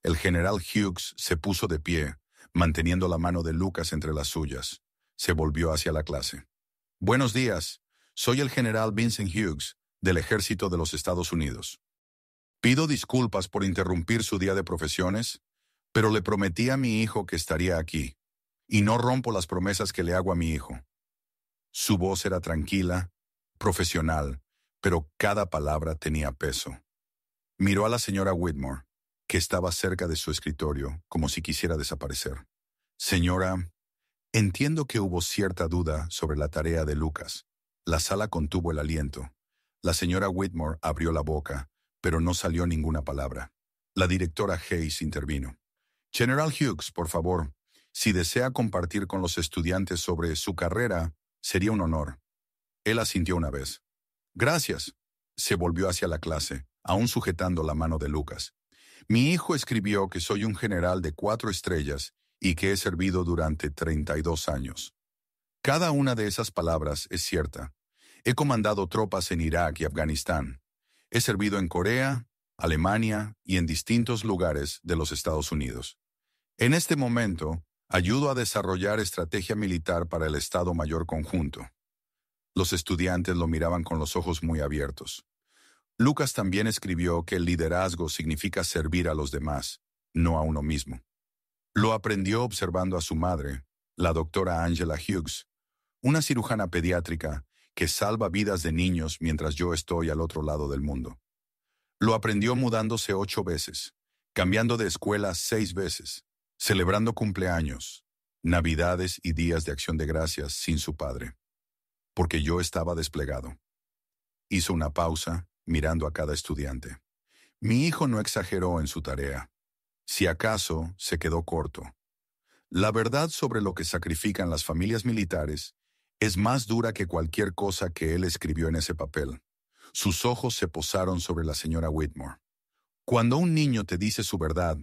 El general Hughes se puso de pie, manteniendo la mano de Lucas entre las suyas. Se volvió hacia la clase. «Buenos días. Soy el general Vincent Hughes, del Ejército de los Estados Unidos». Pido disculpas por interrumpir su día de profesiones, pero le prometí a mi hijo que estaría aquí, y no rompo las promesas que le hago a mi hijo. Su voz era tranquila, profesional, pero cada palabra tenía peso. Miró a la señora Whitmore, que estaba cerca de su escritorio, como si quisiera desaparecer. Señora, entiendo que hubo cierta duda sobre la tarea de Lucas. La sala contuvo el aliento. La señora Whitmore abrió la boca, pero no salió ninguna palabra. La directora Hayes intervino. General Hughes, por favor, si desea compartir con los estudiantes sobre su carrera, sería un honor. Él asintió una vez. Gracias. Se volvió hacia la clase, aún sujetando la mano de Lucas. Mi hijo escribió que soy un general de 4 estrellas y que he servido durante 32 años. Cada una de esas palabras es cierta. He comandado tropas en Irak y Afganistán. He servido en Corea, Alemania y en distintos lugares de los Estados Unidos. En este momento, ayudo a desarrollar estrategia militar para el Estado Mayor Conjunto. Los estudiantes lo miraban con los ojos muy abiertos. Lucas también escribió que el liderazgo significa servir a los demás, no a uno mismo. Lo aprendió observando a su madre, la doctora Angela Hughes, una cirujana pediátrica que salva vidas de niños mientras yo estoy al otro lado del mundo. Lo aprendió mudándose 8 veces, cambiando de escuela 6 veces, celebrando cumpleaños, navidades y días de acción de gracias sin su padre. Porque yo estaba desplegado. Hizo una pausa, mirando a cada estudiante. Mi hijo no exageró en su tarea. Si acaso, se quedó corto. La verdad sobre lo que sacrifican las familias militares es más dura que cualquier cosa que él escribió en ese papel. Sus ojos se posaron sobre la señora Whitmore. Cuando un niño te dice su verdad,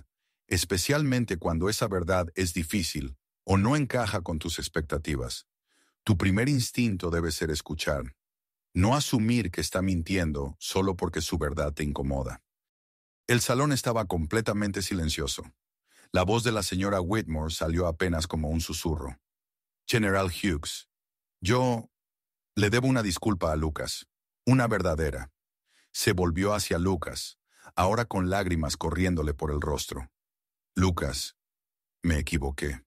especialmente cuando esa verdad es difícil o no encaja con tus expectativas, tu primer instinto debe ser escuchar, no asumir que está mintiendo solo porque su verdad te incomoda. El salón estaba completamente silencioso. La voz de la señora Whitmore salió apenas como un susurro. General Hughes, yo le debo una disculpa a Lucas, una verdadera. Se volvió hacia Lucas, ahora con lágrimas corriéndole por el rostro. Lucas, me equivoqué.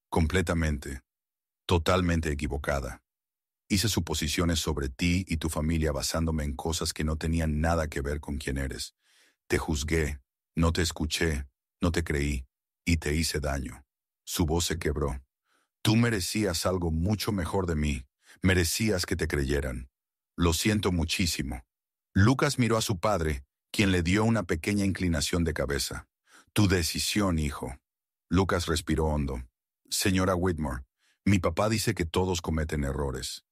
Completamente, totalmente equivocada. Hice suposiciones sobre ti y tu familia basándome en cosas que no tenían nada que ver con quién eres. Te juzgué, no te escuché, no te creí, y te hice daño. Su voz se quebró. Tú merecías algo mucho mejor de mí. Merecías que te creyeran. Lo siento muchísimo. Lucas miró a su padre, quien le dio una pequeña inclinación de cabeza. Tu decisión, hijo. Lucas respiró hondo. Señora Whitmore, mi papá dice que todos cometen errores.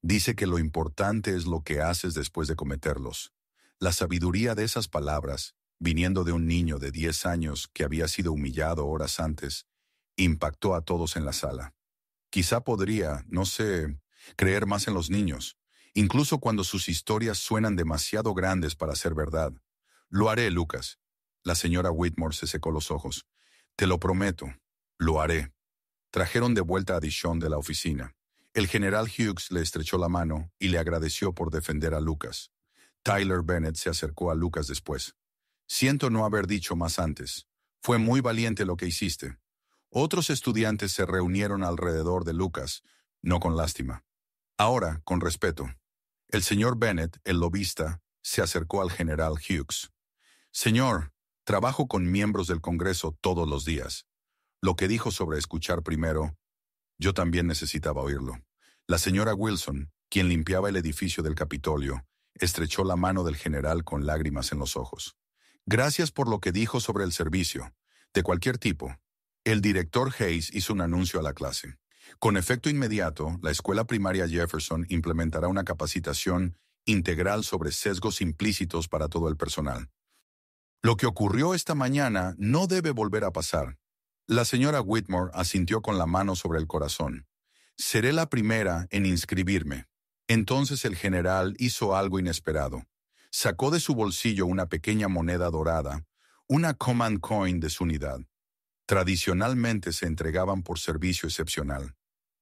Dice que lo importante es lo que haces después de cometerlos. La sabiduría de esas palabras, viniendo de un niño de 10 años que había sido humillado horas antes, impactó a todos en la sala. Quizá podría, no sé, creer más en los niños, incluso cuando sus historias suenan demasiado grandes para ser verdad. Lo haré, Lucas. La señora Whitmore se secó los ojos. Te lo prometo, lo haré. Trajeron de vuelta a Dishon de la oficina. El general Hughes le estrechó la mano y le agradeció por defender a Lucas. Tyler Bennett se acercó a Lucas después. Siento no haber dicho más antes. Fue muy valiente lo que hiciste. Otros estudiantes se reunieron alrededor de Lucas, no con lástima. Ahora, con respeto. El señor Bennett, el lobista, se acercó al general Hughes. Señor, trabajo con miembros del Congreso todos los días. Lo que dijo sobre escuchar primero, yo también necesitaba oírlo. La señora Wilson, quien limpiaba el edificio del Capitolio, estrechó la mano del general con lágrimas en los ojos. Gracias por lo que dijo sobre el servicio, de cualquier tipo. El director Hayes hizo un anuncio a la clase. Con efecto inmediato, la escuela primaria Jefferson implementará una capacitación integral sobre sesgos implícitos para todo el personal. Lo que ocurrió esta mañana no debe volver a pasar. La señora Whitmore asintió con la mano sobre el corazón. Seré la primera en inscribirme. Entonces el general hizo algo inesperado. Sacó de su bolsillo una pequeña moneda dorada, una command coin de su unidad. Tradicionalmente se entregaban por servicio excepcional.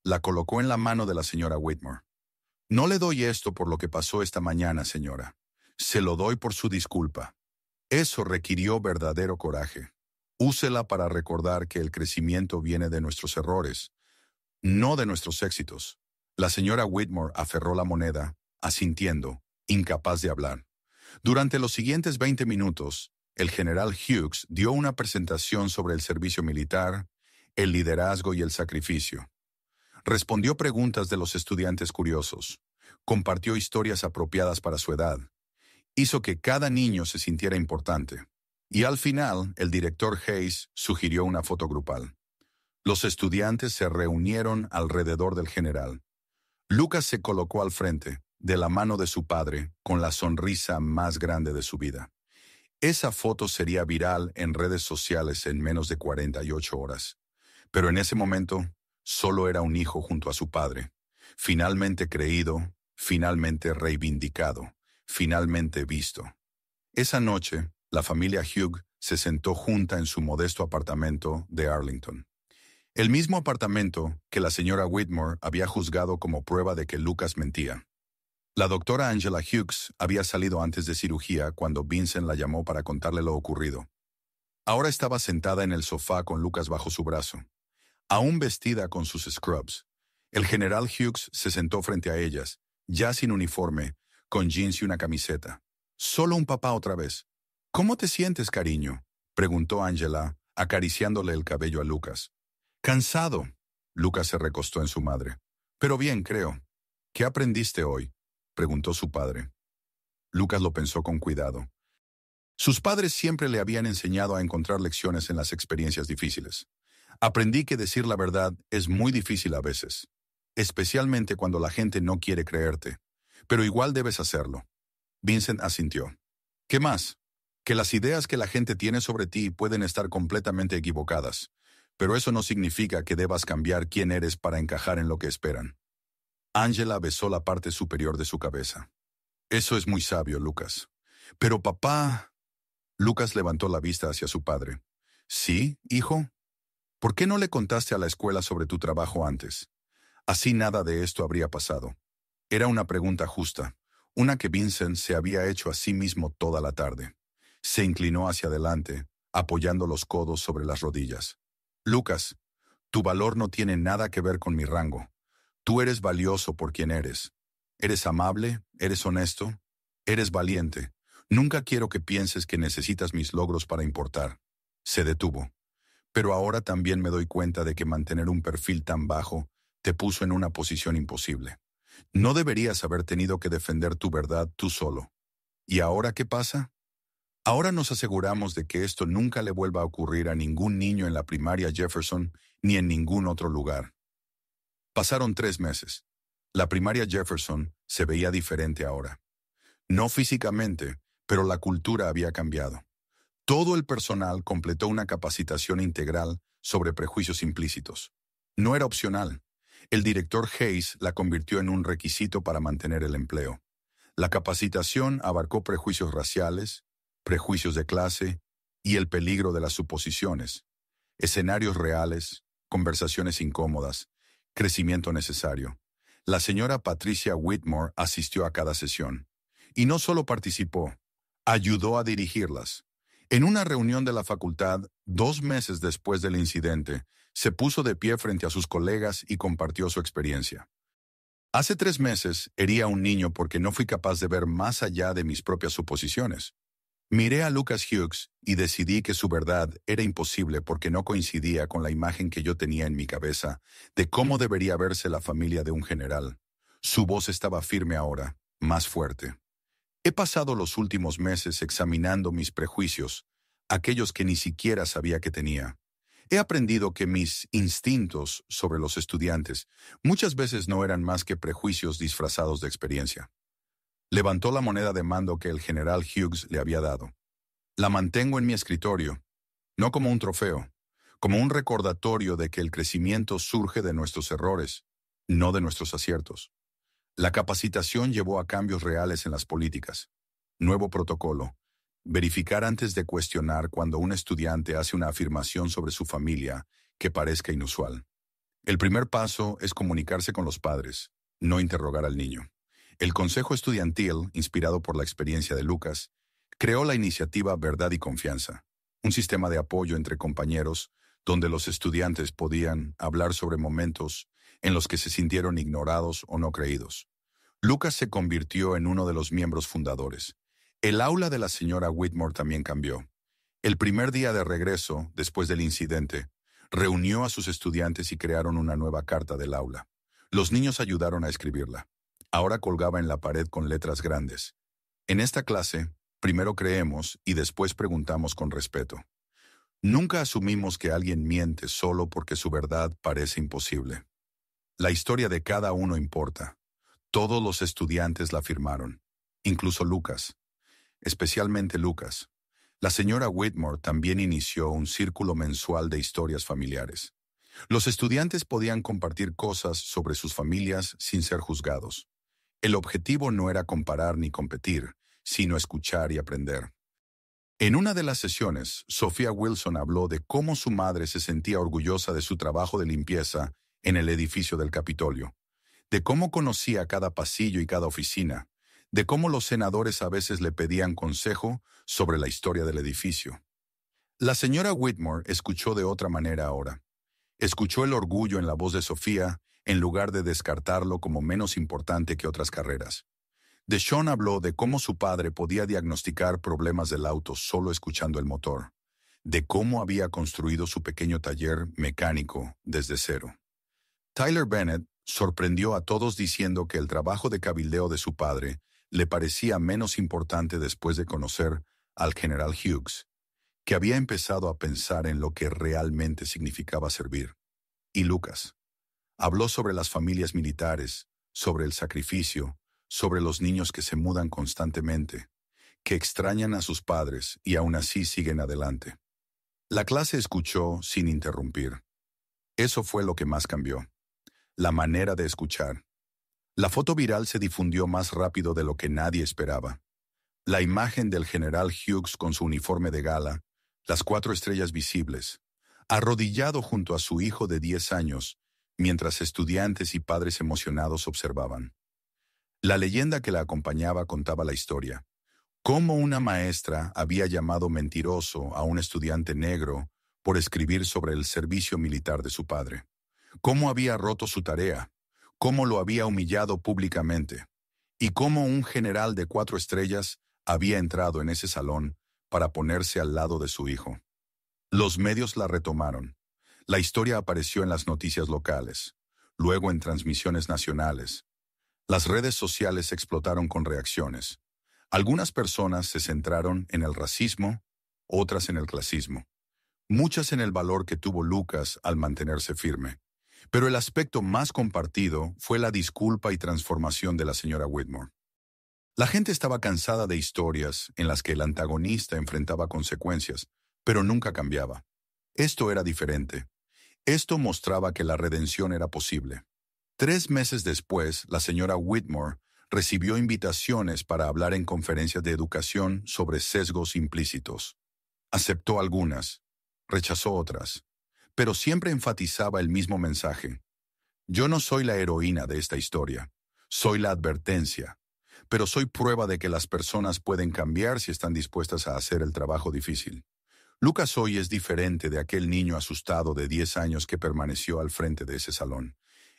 La colocó en la mano de la señora Whitmore. No le doy esto por lo que pasó esta mañana, señora. Se lo doy por su disculpa. Eso requirió verdadero coraje. Úsela para recordar que el crecimiento viene de nuestros errores, no de nuestros éxitos. La señora Whitmore aferró la moneda, asintiendo, incapaz de hablar. Durante los siguientes 20 minutos, el general Hughes dio una presentación sobre el servicio militar, el liderazgo y el sacrificio. Respondió preguntas de los estudiantes curiosos. Compartió historias apropiadas para su edad. Hizo que cada niño se sintiera importante. Y al final, el director Hayes sugirió una foto grupal. Los estudiantes se reunieron alrededor del general. Lucas se colocó al frente, de la mano de su padre, con la sonrisa más grande de su vida. Esa foto sería viral en redes sociales en menos de 48 horas. Pero en ese momento, solo era un hijo junto a su padre, finalmente creído, finalmente reivindicado, finalmente visto. Esa noche, la familia Hughes se sentó junta en su modesto apartamento de Arlington. El mismo apartamento que la señora Whitmore había juzgado como prueba de que Lucas mentía. La doctora Angela Hughes había salido antes de cirugía cuando Vincent la llamó para contarle lo ocurrido. Ahora estaba sentada en el sofá con Lucas bajo su brazo, aún vestida con sus scrubs. El general Hughes se sentó frente a ellas, ya sin uniforme, con jeans y una camiseta. Solo un papá otra vez. «¿Cómo te sientes, cariño?», preguntó Angela, acariciándole el cabello a Lucas. «Cansado». Lucas se recostó en su madre. «Pero bien, creo». «¿Qué aprendiste hoy?», preguntó su padre. Lucas lo pensó con cuidado. Sus padres siempre le habían enseñado a encontrar lecciones en las experiencias difíciles. «Aprendí que decir la verdad es muy difícil a veces, especialmente cuando la gente no quiere creerte, pero igual debes hacerlo». Vincent asintió. «¿Qué más?». «Que las ideas que la gente tiene sobre ti pueden estar completamente equivocadas, pero eso no significa que debas cambiar quién eres para encajar en lo que esperan». Angela besó la parte superior de su cabeza. «Eso es muy sabio, Lucas». «Pero papá...». Lucas levantó la vista hacia su padre. «¿Sí, hijo? ¿Por qué no le contaste a la escuela sobre tu trabajo antes? Así nada de esto habría pasado». Era una pregunta justa, una que Vincent se había hecho a sí mismo toda la tarde. Se inclinó hacia adelante, apoyando los codos sobre las rodillas. «Lucas, tu valor no tiene nada que ver con mi rango. Tú eres valioso por quien eres. Eres amable, eres honesto, eres valiente. Nunca quiero que pienses que necesitas mis logros para importar». Se detuvo. «Pero ahora también me doy cuenta de que mantener un perfil tan bajo te puso en una posición imposible. No deberías haber tenido que defender tu verdad tú solo. ¿Y ahora qué pasa? Ahora nos aseguramos de que esto nunca le vuelva a ocurrir a ningún niño en la primaria Jefferson ni en ningún otro lugar». Pasaron 3 meses. La primaria Jefferson se veía diferente ahora. No físicamente, pero la cultura había cambiado. Todo el personal completó una capacitación integral sobre prejuicios implícitos. No era opcional. El director Hayes la convirtió en un requisito para mantener el empleo. La capacitación abarcó prejuicios raciales, prejuicios de clase y el peligro de las suposiciones, escenarios reales, conversaciones incómodas, crecimiento necesario. La señora Patricia Whitmore asistió a cada sesión. Y no solo participó, ayudó a dirigirlas. En una reunión de la facultad, 2 meses después del incidente, se puso de pie frente a sus colegas y compartió su experiencia. «Hace 3 meses herí a un niño porque no fui capaz de ver más allá de mis propias suposiciones. Miré a Lucas Hughes y decidí que su verdad era imposible porque no coincidía con la imagen que yo tenía en mi cabeza de cómo debería verse la familia de un general». Su voz estaba firme ahora, más fuerte. «He pasado los últimos meses examinando mis prejuicios, aquellos que ni siquiera sabía que tenía. He aprendido que mis instintos sobre los estudiantes muchas veces no eran más que prejuicios disfrazados de experiencia». Levantó la moneda de mando que el general Hughes le había dado. «La mantengo en mi escritorio, no como un trofeo, como un recordatorio de que el crecimiento surge de nuestros errores, no de nuestros aciertos». La capacitación llevó a cambios reales en las políticas. Nuevo protocolo. Verificar antes de cuestionar cuando un estudiante hace una afirmación sobre su familia que parezca inusual. El primer paso es comunicarse con los padres, no interrogar al niño. El consejo estudiantil, inspirado por la experiencia de Lucas, Creó la iniciativa Verdad y Confianza, un sistema de apoyo entre compañeros donde los estudiantes podían hablar sobre momentos en los que se sintieron ignorados o no creídos. Lucas se convirtió en uno de los miembros fundadores. El aula de la señora Whitmore también cambió. El primer día de regreso, después del incidente, reunió a sus estudiantes y crearon una nueva carta del aula. Los niños ayudaron a escribirla. Ahora colgaba en la pared con letras grandes. En esta clase, primero creemos y después preguntamos con respeto. Nunca asumimos que alguien miente solo porque su verdad parece imposible. La historia de cada uno importa. Todos los estudiantes la firmaron, incluso Lucas, especialmente Lucas. La señora Whitmore también inició un círculo mensual de historias familiares. Los estudiantes podían compartir cosas sobre sus familias sin ser juzgados. El objetivo no era comparar ni competir, sino escuchar y aprender. En una de las sesiones, Sophia Wilson habló de cómo su madre se sentía orgullosa de su trabajo de limpieza en el edificio del Capitolio, de cómo conocía cada pasillo y cada oficina, de cómo los senadores a veces le pedían consejo sobre la historia del edificio. La señora Whitmore escuchó de otra manera ahora. Escuchó el orgullo en la voz de Sofía en lugar de descartarlo como menos importante que otras carreras. Deshawn habló de cómo su padre podía diagnosticar problemas del auto solo escuchando el motor, de cómo había construido su pequeño taller mecánico desde cero. Tyler Bennett sorprendió a todos diciendo que el trabajo de cabildeo de su padre le parecía menos importante después de conocer al general Hughes, que había empezado a pensar en lo que realmente significaba servir. Y Lucas habló sobre las familias militares, sobre el sacrificio, sobre los niños que se mudan constantemente, que extrañan a sus padres y aún así siguen adelante. La clase escuchó sin interrumpir. Eso fue lo que más cambió. La manera de escuchar. La foto viral se difundió más rápido de lo que nadie esperaba. La imagen del general Hughes con su uniforme de gala, las 4 estrellas visibles, arrodillado junto a su hijo de 10 años, mientras estudiantes y padres emocionados observaban. La leyenda que la acompañaba contaba la historia. Cómo una maestra había llamado mentiroso a un estudiante negro por escribir sobre el servicio militar de su padre. Cómo había roto su tarea, cómo lo había humillado públicamente, y cómo un general de 4 estrellas había entrado en ese salón para ponerse al lado de su hijo. Los medios la retomaron. La historia apareció en las noticias locales, luego en transmisiones nacionales. Las redes sociales explotaron con reacciones. Algunas personas se centraron en el racismo, otras en el clasismo, muchas en el valor que tuvo Lucas al mantenerse firme. Pero el aspecto más compartido fue la disculpa y transformación de la señora Whitmore. La gente estaba cansada de historias en las que el antagonista enfrentaba consecuencias, pero nunca cambiaba. Esto era diferente. Esto mostraba que la redención era posible. 3 meses después, la señora Whitmore recibió invitaciones para hablar en conferencias de educación sobre sesgos implícitos. Aceptó algunas, rechazó otras, pero siempre enfatizaba el mismo mensaje. Yo no soy la heroína de esta historia, soy la advertencia, pero soy prueba de que las personas pueden cambiar si están dispuestas a hacer el trabajo difícil. Lucas hoy es diferente de aquel niño asustado de 10 años que permaneció al frente de ese salón.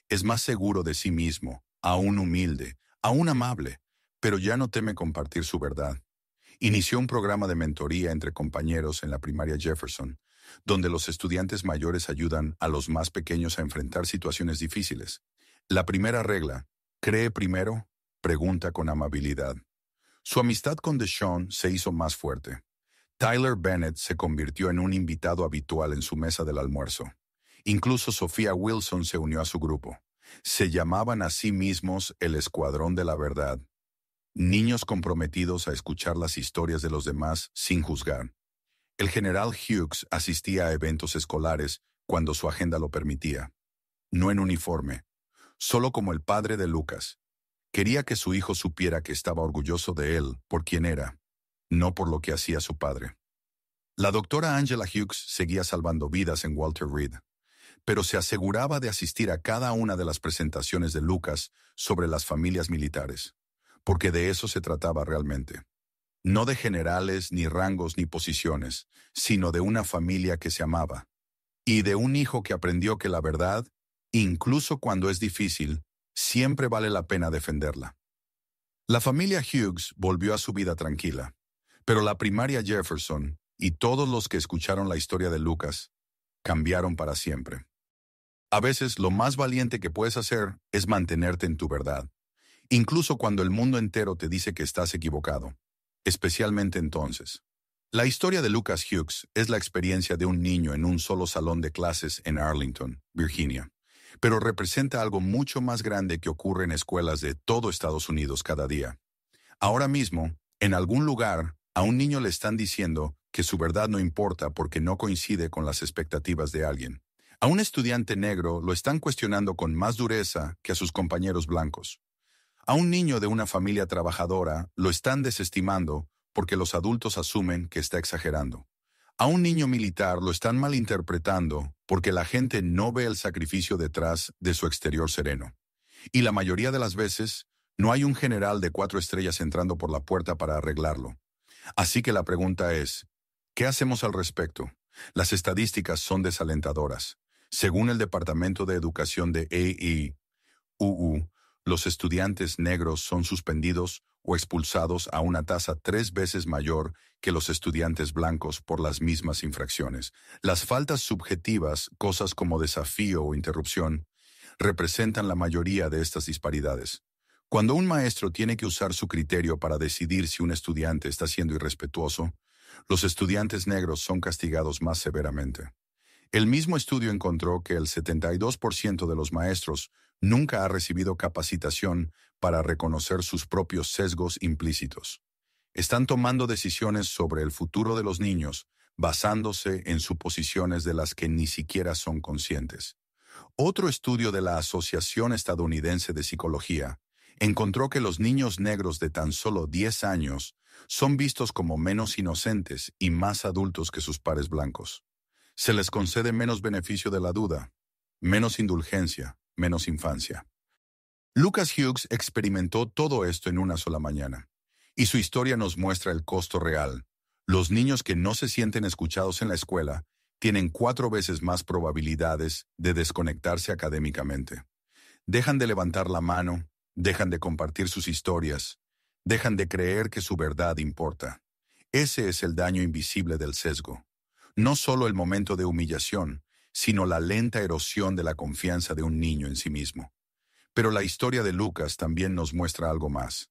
Es más seguro de sí mismo, aún humilde, aún amable, pero ya no teme compartir su verdad. Inició un programa de mentoría entre compañeros en la primaria Jefferson, donde los estudiantes mayores ayudan a los más pequeños a enfrentar situaciones difíciles. La primera regla: cree primero, pregunta con amabilidad. Su amistad con Deshawn se hizo más fuerte. Tyler Bennett se convirtió en un invitado habitual en su mesa del almuerzo. Incluso Sophia Wilson se unió a su grupo. Se llamaban a sí mismos el Escuadrón de la Verdad. Niños comprometidos a escuchar las historias de los demás sin juzgar. El general Hughes asistía a eventos escolares cuando su agenda lo permitía. No en uniforme, solo como el padre de Lucas. Quería que su hijo supiera que estaba orgulloso de él por quien era, no por lo que hacía su padre. La doctora Angela Hughes seguía salvando vidas en Walter Reed, pero se aseguraba de asistir a cada una de las presentaciones de Lucas sobre las familias militares, porque de eso se trataba realmente. no de generales, ni rangos, ni posiciones, sino de una familia que se amaba, y de un hijo que aprendió que la verdad, incluso cuando es difícil, siempre vale la pena defenderla. La familia Hughes volvió a su vida tranquila, pero la primaria Jefferson y todos los que escucharon la historia de Lucas cambiaron para siempre. A veces lo más valiente que puedes hacer es mantenerte en tu verdad, incluso cuando el mundo entero te dice que estás equivocado, especialmente entonces. La historia de Lucas Hughes es la experiencia de un niño en un solo salón de clases en Arlington, Virginia, pero representa algo mucho más grande que ocurre en escuelas de todo Estados Unidos cada día. Ahora mismo, en algún lugar, a un niño le están diciendo que su verdad no importa porque no coincide con las expectativas de alguien. A un estudiante negro lo están cuestionando con más dureza que a sus compañeros blancos. A un niño de una familia trabajadora lo están desestimando porque los adultos asumen que está exagerando. A un niño militar lo están malinterpretando porque la gente no ve el sacrificio detrás de su exterior sereno. Y la mayoría de las veces, no hay un general de 4 estrellas entrando por la puerta para arreglarlo. Así que la pregunta es, ¿qué hacemos al respecto? Las estadísticas son desalentadoras. Según el Departamento de Educación de AEUU, los estudiantes negros son suspendidos o expulsados a una tasa 3 veces mayor que los estudiantes blancos por las mismas infracciones. Las faltas subjetivas, cosas como desafío o interrupción, representan la mayoría de estas disparidades. Cuando un maestro tiene que usar su criterio para decidir si un estudiante está siendo irrespetuoso, los estudiantes negros son castigados más severamente. El mismo estudio encontró que el 72% de los maestros nunca ha recibido capacitación para reconocer sus propios sesgos implícitos. Están tomando decisiones sobre el futuro de los niños basándose en suposiciones de las que ni siquiera son conscientes. Otro estudio de la Asociación Estadounidense de Psicología encontró que los niños negros de tan solo 10 años son vistos como menos inocentes y más adultos que sus pares blancos. Se les concede menos beneficio de la duda, menos indulgencia, menos infancia. Lucas Hughes experimentó todo esto en una sola mañana, y su historia nos muestra el costo real. Los niños que no se sienten escuchados en la escuela tienen 4 veces más probabilidades de desconectarse académicamente. Dejan de levantar la mano, dejan de compartir sus historias, dejan de creer que su verdad importa. Ese es el daño invisible del sesgo. No solo el momento de humillación, sino la lenta erosión de la confianza de un niño en sí mismo. Pero la historia de Lucas también nos muestra algo más,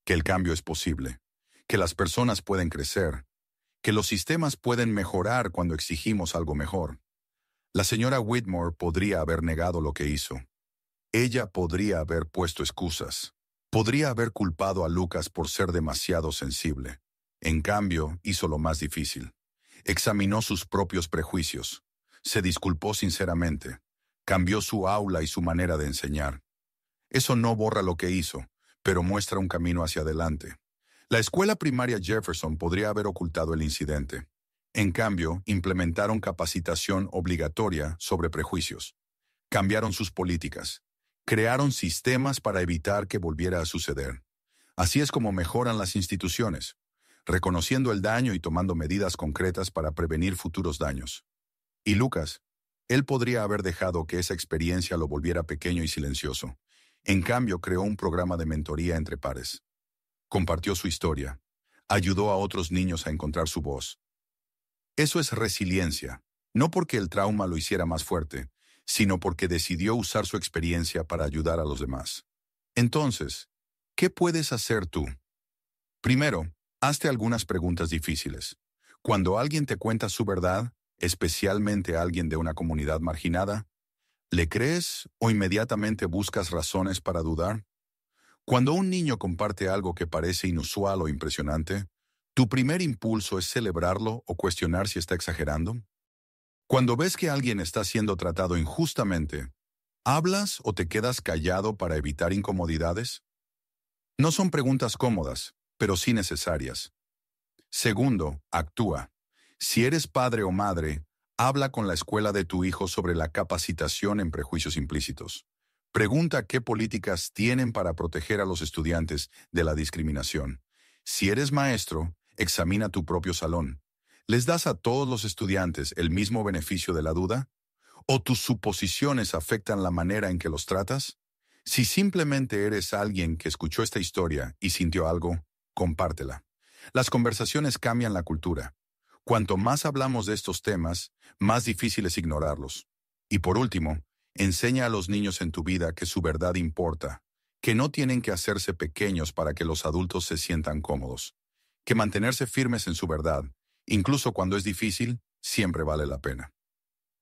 que el cambio es posible, que las personas pueden crecer, que los sistemas pueden mejorar cuando exigimos algo mejor. La señora Whitmore podría haber negado lo que hizo. Ella podría haber puesto excusas. Podría haber culpado a Lucas por ser demasiado sensible. En cambio, hizo lo más difícil. Examinó sus propios prejuicios. Se disculpó sinceramente. Cambió su aula y su manera de enseñar. Eso no borra lo que hizo, pero muestra un camino hacia adelante. La escuela primaria Jefferson podría haber ocultado el incidente. En cambio, implementaron capacitación obligatoria sobre prejuicios. Cambiaron sus políticas. Crearon sistemas para evitar que volviera a suceder. Así es como mejoran las instituciones, reconociendo el daño y tomando medidas concretas para prevenir futuros daños. Y Lucas, él podría haber dejado que esa experiencia lo volviera pequeño y silencioso. En cambio, creó un programa de mentoría entre pares. Compartió su historia. Ayudó a otros niños a encontrar su voz. Eso es resiliencia, no porque el trauma lo hiciera más fuerte, sino porque decidió usar su experiencia para ayudar a los demás. Entonces, ¿qué puedes hacer tú? Primero, hazte algunas preguntas difíciles. Cuando alguien te cuenta su verdad, especialmente alguien de una comunidad marginada, ¿le crees o inmediatamente buscas razones para dudar? Cuando un niño comparte algo que parece inusual o impresionante, ¿tu primer impulso es celebrarlo o cuestionar si está exagerando? Cuando ves que alguien está siendo tratado injustamente, ¿hablas o te quedas callado para evitar incomodidades? No son preguntas cómodas, pero sí necesarias. Segundo, actúa. Si eres padre o madre, habla con la escuela de tu hijo sobre la capacitación en prejuicios implícitos. Pregunta qué políticas tienen para proteger a los estudiantes de la discriminación. Si eres maestro, examina tu propio salón. ¿Les das a todos los estudiantes el mismo beneficio de la duda? ¿O tus suposiciones afectan la manera en que los tratas? Si simplemente eres alguien que escuchó esta historia y sintió algo, compártela. Las conversaciones cambian la cultura. Cuanto más hablamos de estos temas, más difícil es ignorarlos. Y por último, enseña a los niños en tu vida que su verdad importa, que no tienen que hacerse pequeños para que los adultos se sientan cómodos, que mantenerse firmes en su verdad, incluso cuando es difícil, siempre vale la pena.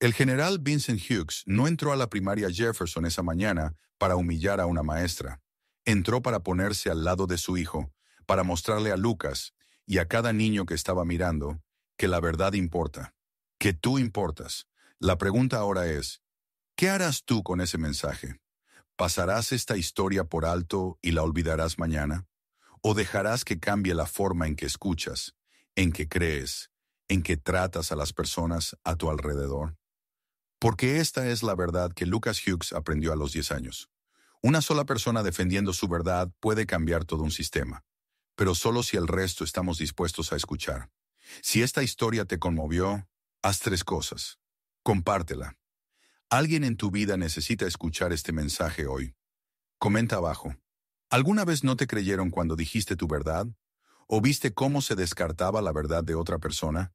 El general Vincent Hughes no entró a la primaria Jefferson esa mañana para humillar a una maestra. Entró para ponerse al lado de su hijo, para mostrarle a Lucas y a cada niño que estaba mirando que la verdad importa, que tú importas. La pregunta ahora es, ¿qué harás tú con ese mensaje? ¿Pasarás esta historia por alto y la olvidarás mañana? ¿O dejarás que cambie la forma en que escuchas, en que crees, en que tratas a las personas a tu alrededor? Porque esta es la verdad que Lucas Hughes aprendió a los 10 años. Una sola persona defendiendo su verdad puede cambiar todo un sistema, pero solo si el resto estamos dispuestos a escuchar. Si esta historia te conmovió, haz 3 cosas. Compártela. Alguien en tu vida necesita escuchar este mensaje hoy. Comenta abajo. ¿Alguna vez no te creyeron cuando dijiste tu verdad? ¿O viste cómo se descartaba la verdad de otra persona?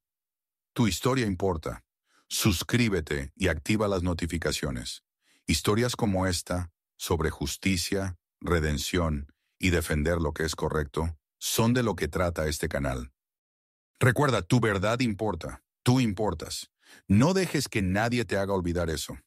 Tu historia importa. Suscríbete y activa las notificaciones. Historias como esta, sobre justicia, redención y defender lo que es correcto, son de lo que trata este canal. Recuerda, tu verdad importa. Tú importas. No dejes que nadie te haga olvidar eso.